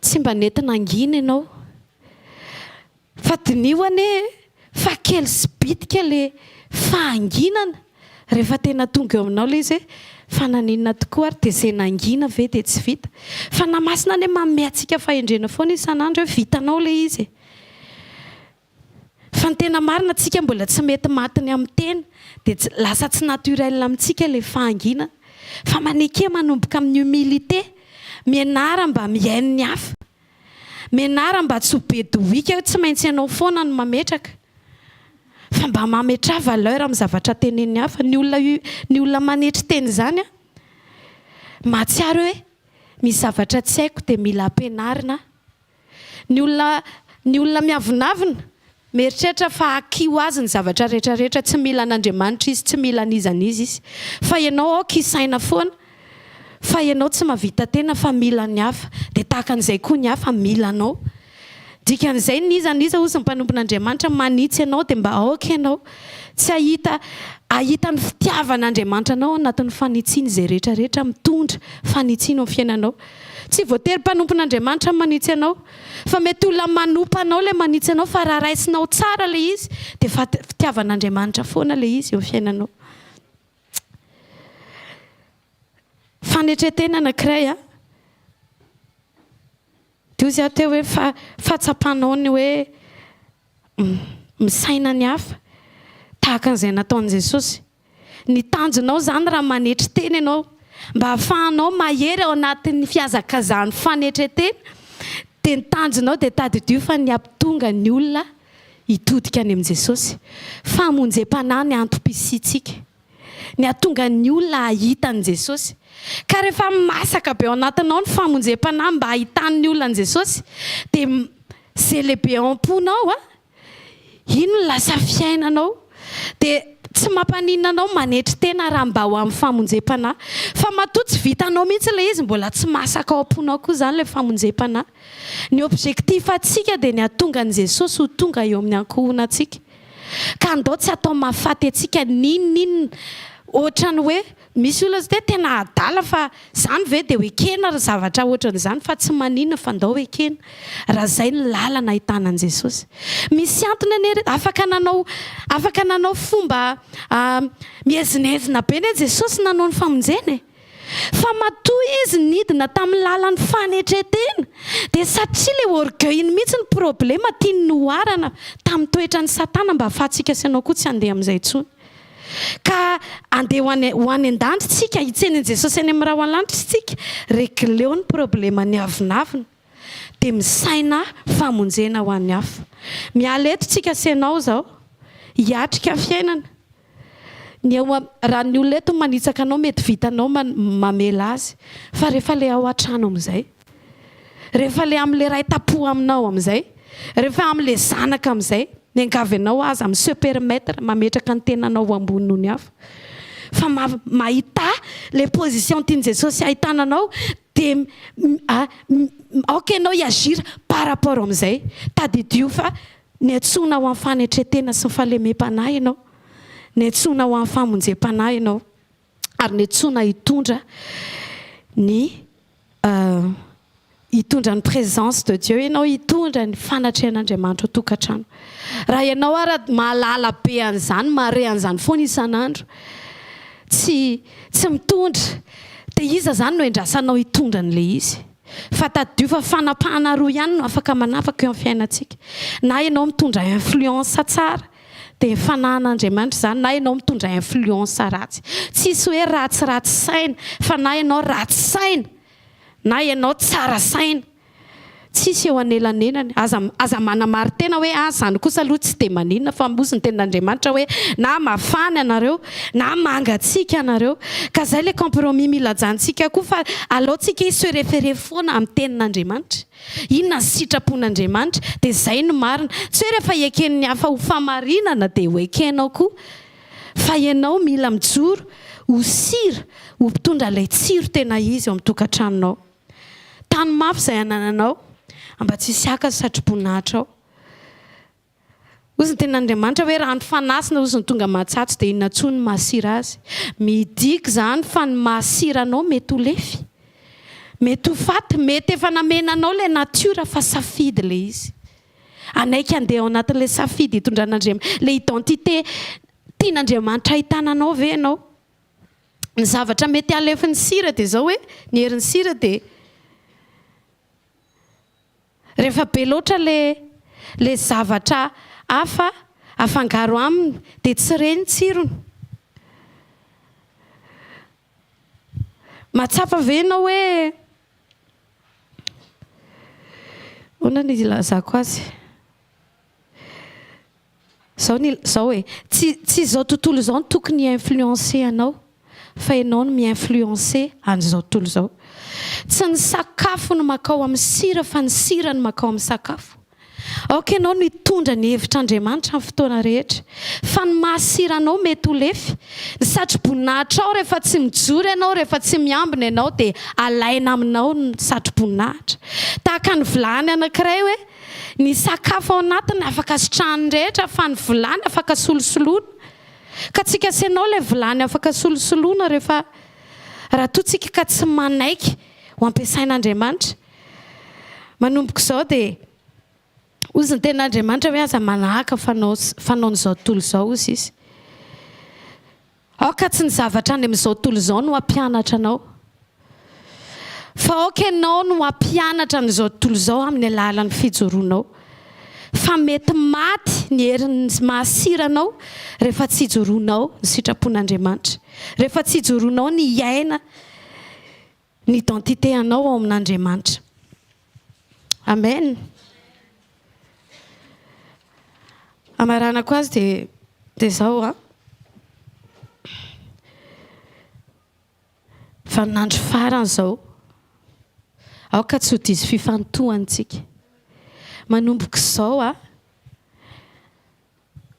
tsy mba nentina angina ianao fa dinio ane fa kely sy bitika le fahanginana. Rehefa tena tonga eo aminao le izy hoe fa naninona tokoa ary dia izay nangina ve dia tsy vita. Fa namasina ane manome antsika fahendrena foana isan'andro hoe vitanao le izy. Fa ny tena marina tsika mbola tsy mety matiny amin'ny tena dia lasa tsy naturel amintsika le fahangina. Fa maneke manomboka amin'ny humilité. Mianara mba miaino ny hafa. Mianara mba tsy ho be dohika tsy maintsy ianao foana no mametraka. Fa mba mametra valeur amin'ny zavatra tenen'ny hafa. Ny olona manetry teny zany mahatsiaro hoe misy zavatra tsy haiko dia mila ampianarina. Ny olona miavonavina mieritreritra fa akio azy ny zavatra rehetrarehetra, tsy mila an'Andriamanitra izy, tsy mila an'izanizy izy. Fa ianao ao kisaina foana. Fa ianao tsy mahavita tena fa mila ny hafa. Dia tahaka an'izay koa ny hafa mila anao. Dikan'izay nizaniza hozy ny mpanompon'Andriamanitra manitsy ianao dia mba aoka ianao. Tsy ahita ny fitiavan'Andriamanitra anao anatin'ny fanitsiany izay rehetrarehetra mitondra fanitsiana amin'ny fiainanao. Tsy voatery mpanompon'Andriamanitra manitsy anao. Fa mety olona manompa anao le manitsy anao fa raha raisinao tsara le izy dia fitiavan'Andriamanitra foana le izy eo amin'ny fiainanao. Fanetretena anankiray dia izy teo hoe fahatsapanao ny hoe misaina ny hafa tahaka an'izay nataon'i Jesosy. Ny tanjonao zany raha manetry tena ianao mba hahafahanao mahery ao anatin'ny fiazakazahany fanetretena dia ny tanjonao dia tadidio fa ny ampitonga ny olona hitodika any amin'i Jesosy. Famonjem-panahy ny antom-pisitsika. Ny atonga ny olona ahita an'i Jesosy. Ka rehefa masaka be ao anatinao ny famonjem-panahy mba ahitan'ny olona Jesosy dia c'est le be am-ponao ino lasa fiainanao. Dia tsy mampaninona anao manetry tena raha mba ho amin'ny famonjem-panahy. Fa matoa tsy vitanao mihitsy le izy mbola tsy masaka ao am-ponao koa zany le famonjem-panahy. Ny objectif atsika dia ny atonga an'i Jesosy ho tonga eo amin'ny ankohona atsika. Ka andao tsy atao mahafaty atsika ninona ohatrany hoe misy olona dia tena adala fa zany ve dia ho ekena zavatra ohatran'izany fa tsy maninona fa andao ekena. Raha izay ny lalana ahitana an'i Jesosy. Misy antony ane afaka nanao fomba mihezinezina be ne Jesosy nanao ny famonjena. fa matoa izy nidina tamin'ny lalan'ny fanetretena dia satria le orgueil mihitsy ny problema tiany noharana tamin'ny toetra ny satana mba ahafahantsika sianao koa tsy handeha amin'izay intsony ka andeha ho any an-danitrytsika hitseniny jesosy any amin'ny raha ho an-lanitrytsika regleo ny problema ny avinavina dia misaina famonjena ho an'ny hafa miala eto tsika sianao zao hiatrika fiainana raha ny olona eto manitsaka anao mety vitanao mamela azy fa rehefa le ao an-trano amin'izay rehefa le amin'le ray tapo aminao amin'izay rehefa amin'le zanaka amin'izay niangavy anao azy amin'ny supermetre mametraka ny tenanao ambony noho ny hafa fa mahita le position tiany jesosy ahitananao dia ok anao hiagira par rapport amin'izay tadidio fa ny antsona ho amin'ny fanetretena sy ny fahalemem-panahy ianao ny antsona ho amin'ny famonjem-panahy ianao ary ny antsona hitondra ny présence de Dieu ianao hitondra ny fanatrehan'Andriamanitra ho tokantrano raha ianao ara mahalala be an'izany mahare an'izany foana isan'andro tsy mitondra dia iza zany no endrasanao hitondra n'le izy fa tadio fa fanapahana roa ihany no afaka manafaka eo amin'ny fiainantsika na ianao mitondra influence tsara dia fanahin'Andriamanitra zany na ianao mitondra influence ratsy tsisy hoe ratsiratsy saina fa na ianao ratsy saina na ianao tsara saina tsisy eo anelanelany aza manamary tena hoe zany kosa aloha tsy dia maninona fa mosy ny tenin'Andriamanitra hoe na mafany anareo na mangatsika anareo ka zay le compromis mila jantsika koa fa alohantsika isy hoe référé foana amin'ny tenin'Andriamanitra inona ny sitrapon'Andriamanitra dia zay no marina tsy hoe rehefa eken'ny hafa ho famarinana dia ho ekenao koa fa ianao mila mijoro ho sira ho mpitondra ilay tsiro tena izy eo amin'ny tokantranonao tany mafy izay anananao mba tsisy aka satroboninahitra ao ozy ny tenin'Andriamanitra hoe raha ny fanasina ozy ny tonga mahatsatso dia inona ntsony ny mahasira azy midiky zany fa ny mahasira anao mety ho lefy mety ho faty mety efa namenanao le natiora fa safidy le izy anaiky andeha ao anatin'le safidy hitondran'Andriamanitra le identité tian'Andriamanitra ahitananao ve anao ny zavatra mety alefin'ny sira dia zao hoe ny herin'ny sira dia rehefa be loatra le zavatra hafa afangaro aminy dia tsy reny tsirony matsapa ve ianao hoe ona ny ilazako azy zao hoe tsy zao tontolo zao no tokony influencer anao fa ianao no mi-influencer an'izao tontolo zao tsy ny sakafo no makao amin'ny sira fa ny sira no makao amin'ny sakafo ok anao no hitondra ny hevitr'Andriamanitra amin'ny fotoana rehetra fa ny mahasira anao mety ho lefy ny satroboninahitra ao rehefa tsy mijoro ianao rehefa tsy miambina ianao dia alaina aminao ny satroboninahitra tahaka ny vilany anankiray hoe ny sakafo ao anatiny afaka sitrahany rehetra fa ny vilany afaka solosoloana ka tsika sianao le vilany afaka solosoloana rehefa raha totsika ka tsy manaiky ho ampiasain'Andriamanitra manomboka izao dia ozy ny tenin'Andriamanitra hoe aza manahaka fanao n'izao tontolo izao ozy izy aoka tsy ny zavatra any amin'izao tontolo izao no hampianatra anao fa aoka ianao no hampianatra n'izao tontolo izao amin'ny alalan'ny fijoroanao fa mety maty ny herin'ny mahasiranao rehefa tsy hijoroanao ny sitrapon'Andriamanitra rehefa tsy hijoroanao ny iaina ny identité anao ao amin'Andriamanitra amen amaranako azy dia zao fa nandro farany zao aoka tsy ho diso fifantohantsika manomboka izao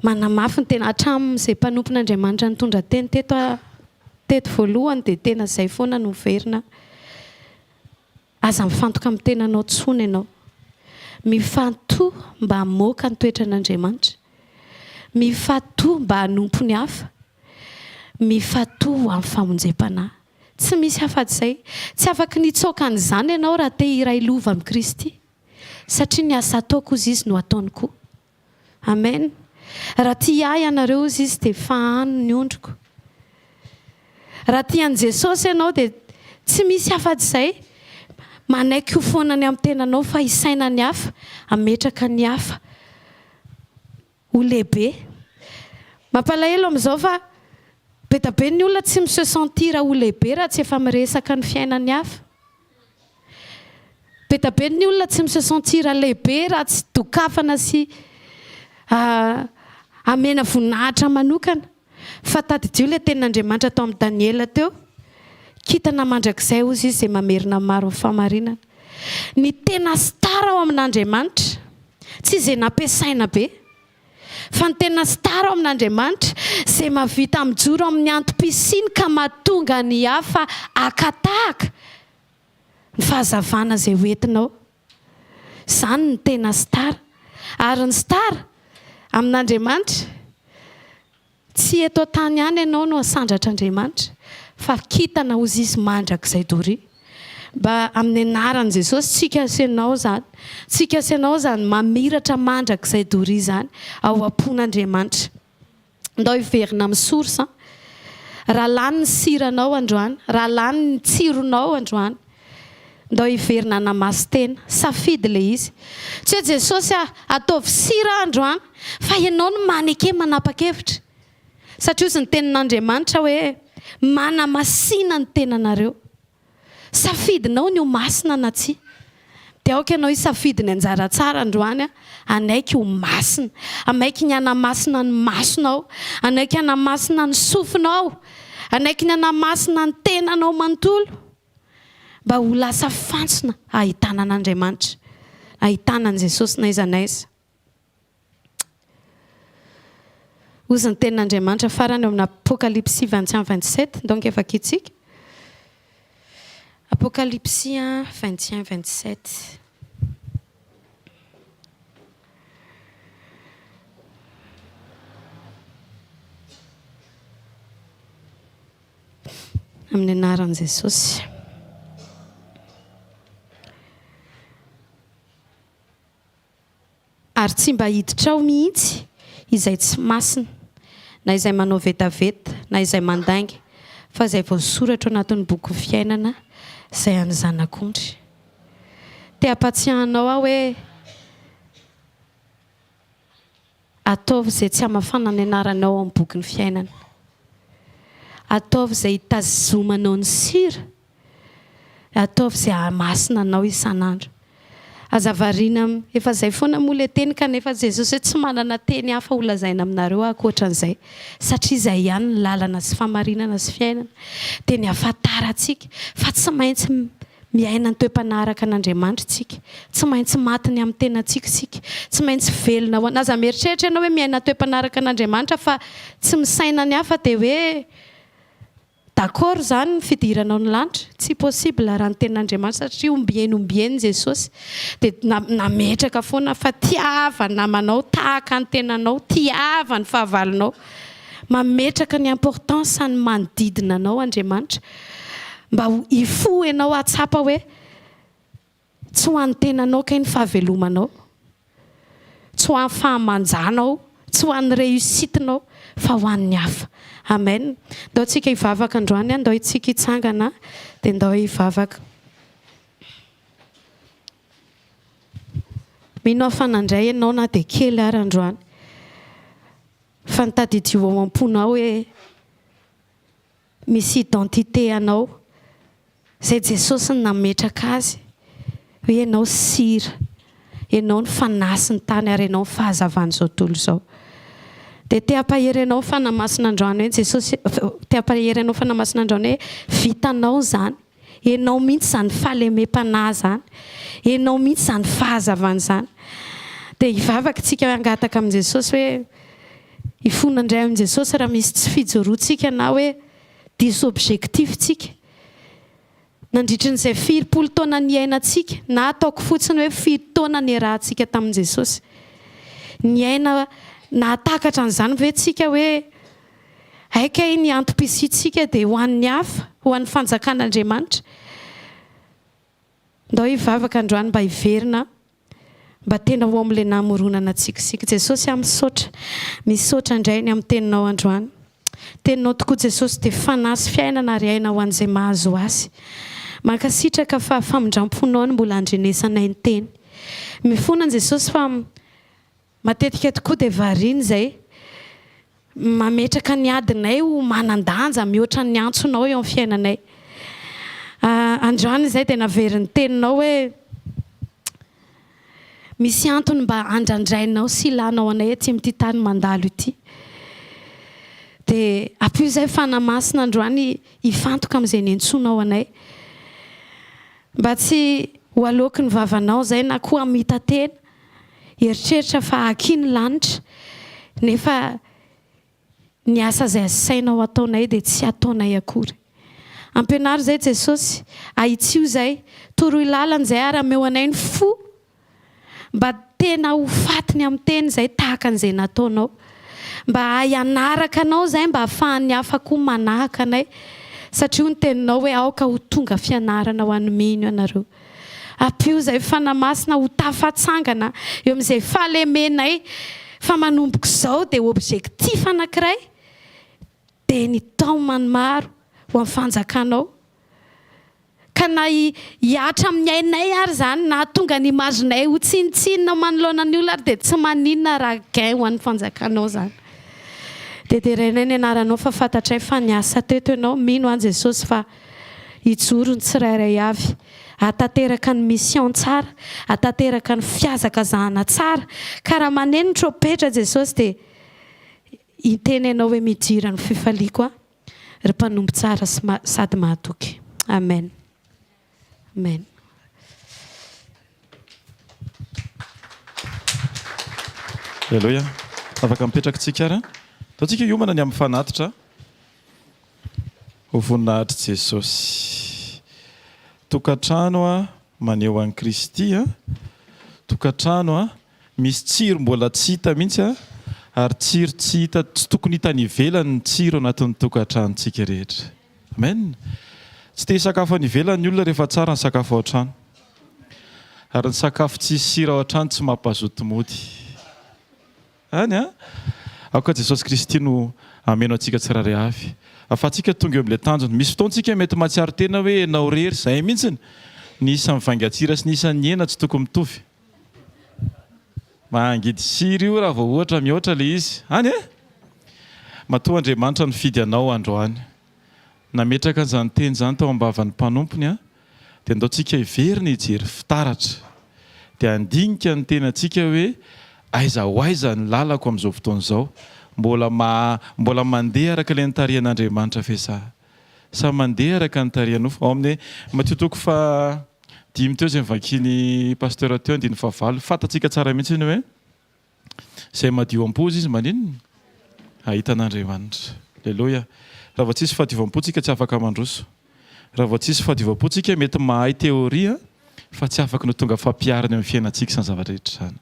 manamafy ny tena hatramin'izay mpanompon'Andriamanitra nitondra teny teto voalohany dia tena izay foana no verina aza mifantoka amin'ny tenanao tsony ianao mifantoha mba hamoaka ny toetran'Andriamanitra mifantoha mba hanompo ny hafa mifantoha amin'ny famonjem-panahy tsy misy afa-izay tsy afaka nitsoaka an'izany ianao raha te iray lova amin'ny Kristy satria ny asa ataoko izy izy no ataony koa amen raha tia ahy ianareo izy izy dia fahano ny ondriko raha tian'i Jesosy ianao dia tsy misy afa-d'izay manaiky ho foanany amin'ny tenanao fa isaina ny hafa ametraka ny hafa ho lehibe. Mampalahelo amin'izao fa be da be ny olona tsy se sentir ho lehibe raha tsy efa miresaka ny fiainany hafa. Be da be ny olona tsy se sentir lehibe raha tsy dokafana sy amena voninahitra manokana. Fa tadidio ilay tenin'Andriamanitra tao amin'ny Daniela teo, kitana mandrakizay ozy izy izay mamerina maro amin'ny famarinana. Ny tena stara ao amin'Andriamanitra tsy izay nampiasaina be, fa ny tena stara ao amin'Andriamanitra izay mavita mijoro amin'ny antom-pisiny ka mahatonga ny hafa akatahaka ny fahazavana izay hoentinao. Izany ny tena stara. Ary ny stara amin'Andriamanitra tsy eto tany ihany ianao no asandratr'Andriamanitra, fa kitana ozy izy mandrakizay dory. Mba amin'ny anaran'i Jesosy tsika asenao zany, tsika asenao zany mamiratra mandrakizay dory zany ao am-pon'Andriamanitra. Ndao hiverina amin'ny sorsa, raha lany ny siranao androany, raha lany ny tsironao androany, ndao hiverina namasy tena, safidy le izy. Tsy hoe Jesosy ataovy sira androany, fa ianao no maneke manapa-kevitra. Satria ozy ny tenin'Andriamanitra hoe manamasina ny tenanareo. Safidinao ny ho masina na tsy. Dia aoka ianao hisafidi ny anjara tsara androany, anaiky ho masina, anaiky ny anamasina ny masonao, anaiky anamasina ny sofinao, anaiky ny anamasina ny tenanao manontolo, mba ho lasa fantsona ahitana an'Andriamanitra, ahitana an' Jesosy na aiza n'aiza. Ozy ny tenin'Andriamanitra farany amin'ny Apocalypse 21-27, donc efa kitsika. Apocalypse 21-27. Amin'ny anaran'i Jesosy. Ary tsy mba hiditra ao mihitsy izay tsy masina, na izay manao vetaveta, na izay mandainga, fa izay voasoratra ao anatin'ny boky fiainana izay any zanak'ondry. Te hampatsiahanao aho hoe ataovy izay tsy hamafana ny anaranao amin'ny boky ny fiainana. Ataovy izay hitazomanao ny sira. Ataovy izay hamasina anao isan'andro. Azavariana efa izay foana moa ilay teny kanefa Jesosy tsy manana teny hafa ho lazaina aminareo ankoatran'izay. Satria izay ihany ny lalana sy famarinana sy fiainana. Teny ahafantarantsika fa tsy maintsy miaina ny toe-panaraka an'Andriamanitra tsika. Tsy maintsy matiny amin'ny tenantsika tsika. Tsy maintsy velona ho aza mieritreritra ianao hoe miaina toe-panaraka an'Andriamanitra fa tsy misaina ny hafa dia hoe d'accord zany ny fidiranao ny lanitra. Tsy possible raha ny tenin'Andriamanitra satria ombieny Jesosy. Dia nametraka foana fa tiava namanao tahaka ny tenanao, tiava ny fahavalonao. Mametraka ny importance ny manodidina anao Andriamanitra. Mba hifoha ianao atsapa hoe tsy ho an'ny tenanao kay ny fahavelomanao. Tsy ho an'ny fahamanjanao, tsy ho an'ny réussitinao, fa ho an'ny hafa. Amen. Ndao tsika hivavaka androany, ndao tsika hitsangana, dia ndao hivavaka. Mino afanandray ianao na dia kely ary androany. Fa nitadidio ao am-ponao hoe misy identité anao. Izay Jesosy ny nametraka azy. Hoe ianao sira, ianao ny fanasiny tany ary ianao ny fahazavan'izao tontolo izao. Dia te hampahery anao fanamasina androany hoe Jesosy, te hampahery anao fanamasina androany hoe vitanao zany. Ianao mihitsy zany fahalemem-panahy zany. Ianao mihitsy zany fahazavana zany. Dia hivavaka tsika hangataka amin'i Jesosy hoe hifona indray amin'i Jesosy raha misy tsy fijoroantsika na hoe diso objectif tsika. Nandritran'izay 4 taona ny iainantsika, na ataoko fotsiny hoe 4 taona ny rahantsika tamin'i Jesosy. Ny aina nahatakatra an'izany ve tsika hoe aika ny antom-pisitsika dia ho an'ny hafa, ho an'ny fanjakan'Andriamanitra. Ndao hivavaka androany mba hiverina, mba tena ho amin'ilay namoronana tsikasika. Jesosy misaotra, misaotra indray ny amin'ny teninao androany. Teninao tokoa Jesosy dia fanasy fiainana ary aina ho an'izay mahazo azy. mankasitraka fa famindram-ponao ny mbola andrenesanay ny teny. Mifona an Jesosy fa matetika tokoa dia variana izay mametraka ny adinay ho manan-danja mihoatra ny antsonao eo amin'ny fiainanay. Androany izay dia naverin'ny teninao hoe misy antony mba andrandrainao sy ilanao anay aty amin'ity tany mandalo ity. Dia ampio izay fanamasina androany hifantoka amin'izay niantsonao anay. Mba tsy ho aloky ny vavanao izay na koa hamita tena. Eritreritra fa akiny lanitra nefa ny asa izay asainao ataonay dia tsy ataonay akory. Ampianaro izay Jesosy, ahitsio izay, toroy lalana izay ary ameo anay ny fo mba tena ho fatiny amin'ny teny izay tahaka an'izay nataonao. Mba hianaraka anao izay mba ahafahany hafa koa manahaka anay. Satria ny teninao hoe aoka ho tonga fianarana ho anomeny ianareo. Ampio izay fanamasina ho tafatsangana eo amin'izay fahalemenay fa manomboka izao dia objectif anankiray dia ny taomany maro ho amin'ny fanjakanao. Ka na hiatra amin'ny ainay ary izany na tonga ny imaginay ho tsinitsinina manoloana ny olona ary dia tsy maninona raha gain ho an'ny fanjakanao izany. Dia derenay ny anaranao fa fantatray fa niasa teto ianao, mino an Jesosy fa hijoro ny tsirairay avy. Atateraka ny mission tsara, atateraka ny fiazakazahana tsara. Ka raha maneno ny tropetra Jesosy dia hiteny ianao hoe midira ny fifaliako ry mpanombo tsara sady mahatoky. Amen. Amen. Alleluia. Afaka mipetraka tsika ara. Taontsika hiomana ny amin'ny fanatitra ho voninahitry Jesosy. Tokantrano maneho an'i Kristy tokantrano misy tsiro mbola tsy hita mihitsy ary tsiro tsy hita, tsy tokony hita ny ivelany ny tsiro anatin'ny tokantranontsika rehetra. Amen. Tsy te sakafo any ivelany ny olona rehefa tsara ny sakafo ao an-trano. Ary ny sakafo tsy sira ao an-trano tsy mampazoto mody. Any aoka Jesosy Kristy no ameno antsika tsirairay avy. Afatsika tonga eo amin'ilay tanjony. Misy fotoantsika mety mahatsiaro tena hoe enao rery izay mihitsiny. Ny isan'ny vangatsira sy ny isan'ny hena tsy tokony mitovy. Mangidy sira io raha vao ohatra mihoatra ilay izy. Any matoa Andriamanitra nifidy anao androany. Nametraka an'izany teny izany tao ambavan'ny mpanompony dia andaontsika hiverina hijery fitaratra. Dia andinika ny tenantsika hoe aiza ho aiza ny lalako amin'izao fotoana izao. Mbola mandeha araka ilay nitarihan'Andriamanitra fe sa mandeha araka ny tarihan'ofo. Ao amin'ny Matthieu toko fa 10 teo izay nivakiany pasteur teo 9:9. Fantatsika tsara mihitsy ny hoe izay madio am-pozy izy maninona ahitan'Andriamanitra. Alleluia. Raha vao tsisy fahadiovam-pontsika tsy afaka mandroso. Raha vao tsisy fahadiovam-pontsika mety mahay teoria fa tsy afaka no tonga fampiariny amin'ny fiainantsika izany zavatra rehetra izany.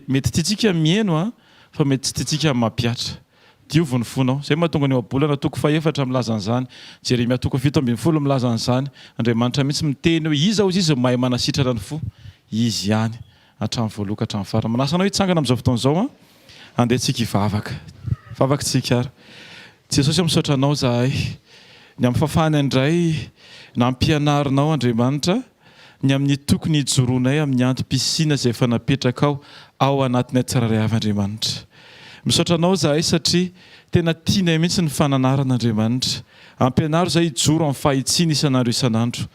Mety tiantsika mihaino fa mety tsy tiantsika mampiatra. Diovy ny fonao. Izay mahatonga ny ohabolana toko fa 4 milaza an'izany. Jeremia toko 7:20 milaza an'izany. Andriamanitra mihitsy miteny hoe iza hozy izy mahay manasitrana ny fo. Izy ihany hatramin'ny voaloka hatramin'ny farany. Manasanao hitsangana amin'izao fotoana izao andehantsika hivavaka. Vavaka tsika ary. Jesosy misaotra anao zahay. Ny amin'ny fafahany indray nampianarinao Andriamanitra ny amin'ny tokony hijoroanay amin'ny antom-pisiana izay efa napetraka ao anatinay tsirairay avy Andriamanitra. Misaotra anao zahay satria tena tianay mihitsy ny fananaran'Andriamanitra. Ampianaro izay hijoro amin'ny fahitsiana isan'andro isan'andro.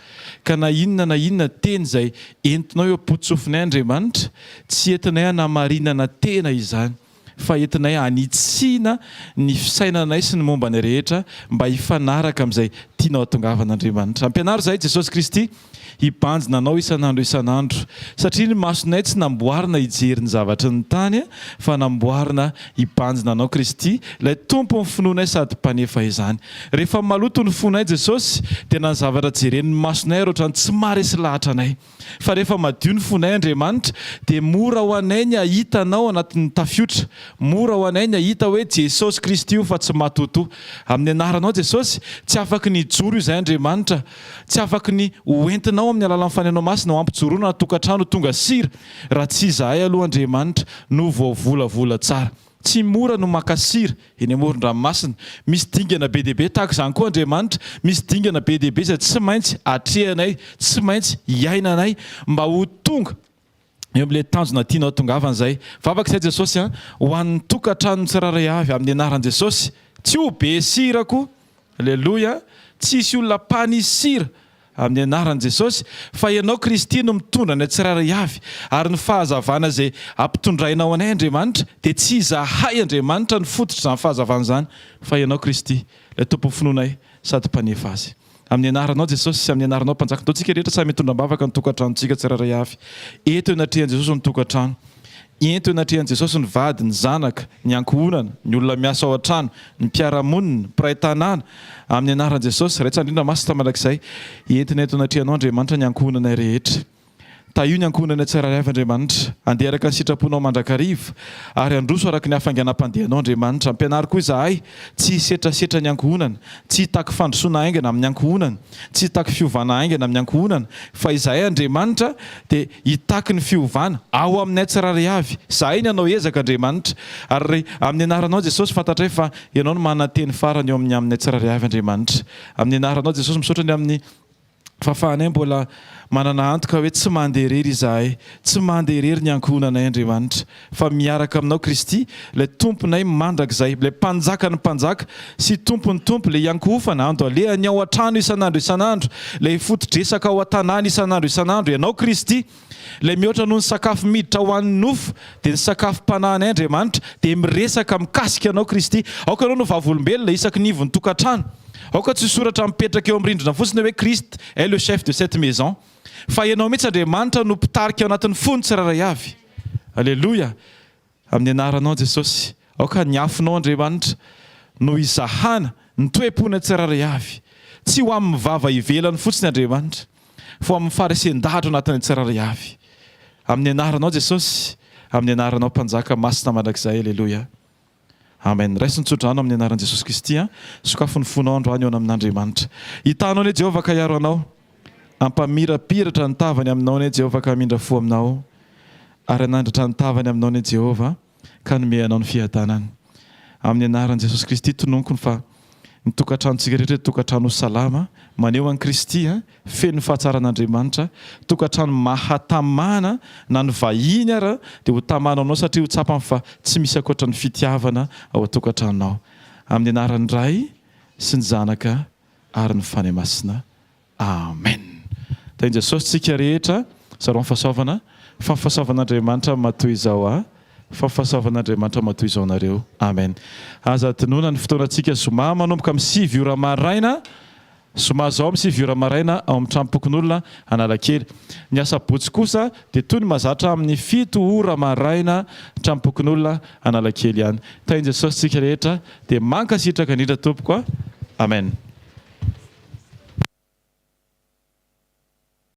Ka na inona teny izay entinao eo am-potsofinay Andriamanitra, tsy entinay hanamarinana tena izany. Fa entinay hanitsiana ny fisainanay sy ny mombanay rehetra mba hifanaraka amin'izay tianao hatongavan'Andriamanitra. Ampianaro zahay Jesosy Kristy hibanjina anao isan'andro satria ny masonay tsy namboarina hijery ny zavatra ny tany fa namboarina hibanjina anao Kristy, ilay tompo ny finoanay sady mpanefa izany. Rehefa maloto ny fonay Jesosy dia na ny zavatra jeren'ny masonay ary ohatrany tsy maharesy lahatra anay. Fa rehefa madio ny fonay Andriamanitra dia mora ho anay ny ahita anao anatin'ny tafiotra. Mora ho anay ny ahita hoe Jesosy Kristy io fa tsy matoto. Amin'ny anaranao Jesosy tsy afaka ny joro izay Andriamanitra, tsy afaka ny hoentinao amin'ny alalan'ny fanenao masina ho ampijoroana tokantrano tonga sira raha tsy izahay aloha Andriamanitra no voavolavola tsara. tsy mora no makasira eny amoron-dranomasina. Misy dingana be dehibe tahaka izany koa Andriamanitra, misy dingana be dehibe izay tsy maintsy atrehanay, tsy maintsy hiainanay mba ho tonga eo amin'ilay tanjona tianao tongavana izay. Vavaka izay Jesosy ho an'ny tokantrano tsiraray avy amin'ny anaran'i Jesosy. Tsy ho be sirako, aleloia, tsisy olona panisy sira amin'ny anaran'i Jesosy, fa ianao Kristy no mitondra ny tsiraray avy, ary ny fahazavana izay ampitondrainao anay Andriamanitra dia tsy izahay Andriamanitra ny fototra izany fahazavana izany, fa ianao Kristy ilay tompo finoanay sady mpanefa azy. Amin'ny anaranao Jesosy sy amin'ny anaranao mpanjaka, taontsika rehetra samy mitondra-bavaka ny tokantranontsika tsiraray avy. Eto enatrehan'i Jesosy ny tokantrano, ento enatrehan'i Jesosy ny vady, ny zanaka, ny ankohonana, ny olona miasa ao an-trano, ny mpiara-monina, mpiray tanàna. Amin'ny anaran'i Jesosy raitsy andrindra masina malakizay, entina eto enatrehanao Andriamanitra ny ankohonana rehetra. Taio ny ankohonana tsiraray avy Andriamanitra, andeha araka ny sitraponao mandrakariva, ary androso araka ny hafainganam-pandehanao Andriamanitra. Ampianary koa izahay tsy hisetrasetra ny ankohonana, tsy hitaky fandrosoana aingana amin'ny ankohonana, tsy hitaky fiovana aingana amin'ny ankohonana, fa izahay Andriamanitra dia hitaky ny fiovana ao aminay tsiraray avy. Izahay ny anao ezaka Andriamanitra, ary amin'ny anaranao Jesosy fantatray fa ianao no manana teny farany eo aminay tsiraray avy Andriamanitra. Amin'ny anaranao Jesosy misaotra ny amin'ny fahafahanay mbola manana antoka hoe tsy mandeha irery izahay, tsy mandeha irery ny ankohonanay Andriamanitra, fa miaraka aminao Kristy, ilay tomponay mandrakizay, ilay mpanjaka ny mpanjaka sy tompony tompo, ilay iankohofana ando alehany ao an-trano isan'andro isan'andro, ilay fotodresaka ao an-tanàna isan'andro isan'andro, ianao Kristy, ilay mihoatra noho ny sakafo miditra ho an'ny nofo dia ny sakafo mpanahinay Andriamanitra dia miresaka mikasika anao Kristy. Aoka ianao no vavolombelona isaky ny ivon'ny tokantrano. Aoka tsy soratra mipetraka eo amin'ny rindrina fotsiny hoe Christ est le chef de cette maison, fa ianao mihitsy Andriamanitra no mpitarika ao anatin'ny fony tsiraray avy. Aleloia. Amin'ny anaranao Jesosy, aoka ny afonao Andriamanitra no izahana ny toe-pona tsiraray avy, tsy ho amin'ny vava ivelany fotsiny Andriamanitra, fa amin'ny faresen-dahatra anatin'ny tsiraray avy. Amin'ny anaranao Jesosy, amin'ny anaranao mpanjaka masina mandrakizay. Aleloia. Amen. Raisiny tsodrano amin'ny anaran'i Jesosy Kristy, sokafony fonao androany eo amin'Andriamanitra. Hitanao ne Jehovah ka hiaro anao, ampamirapiratra ny tavany aminao ne Jehovah ka hamindra fo aminao, ary hanandratra ny tavany aminao ne Jehovah ka nomey anao ny fiadanany. Amin'ny anaran'i Jesosy Kristy tononkony fa ny tokantranontsika rehetra tokantrano salama, maneho an'i Kristy feno fahatsaran'Andriamanitra, tokantrano mahatamana na ny vahiny ara dia ho tamana anao satria ho tsapany fa tsy misy akoatra ny fitiavana ao an-tokantranonao. Amin'ny anaran'ny Ray sy ny Zanaka ary ny Fanahy Masina. Amen. Tain'i Jesosy tsika rehetra saroa fahasoavana, fa fahasoavan'Andriamanitra matoy izao fahafahasoavan'Andriamanitra matoy izao nareo. Amen. Aza tinoana ny fotoanantsika zoma manomboka amin'ny 7 ora maraina, zoma zao amin'ny 7 ora maraina ao amin'ny trampokon'olona Analakely. Ny asabotsy kosa dia toy ny mahazatra amin'ny 7 ora maraina trampokon'olona Analakely ihany. Tain'i Jesosy tsika rehetra dia mankasitraka indrindra tompoko. Amen.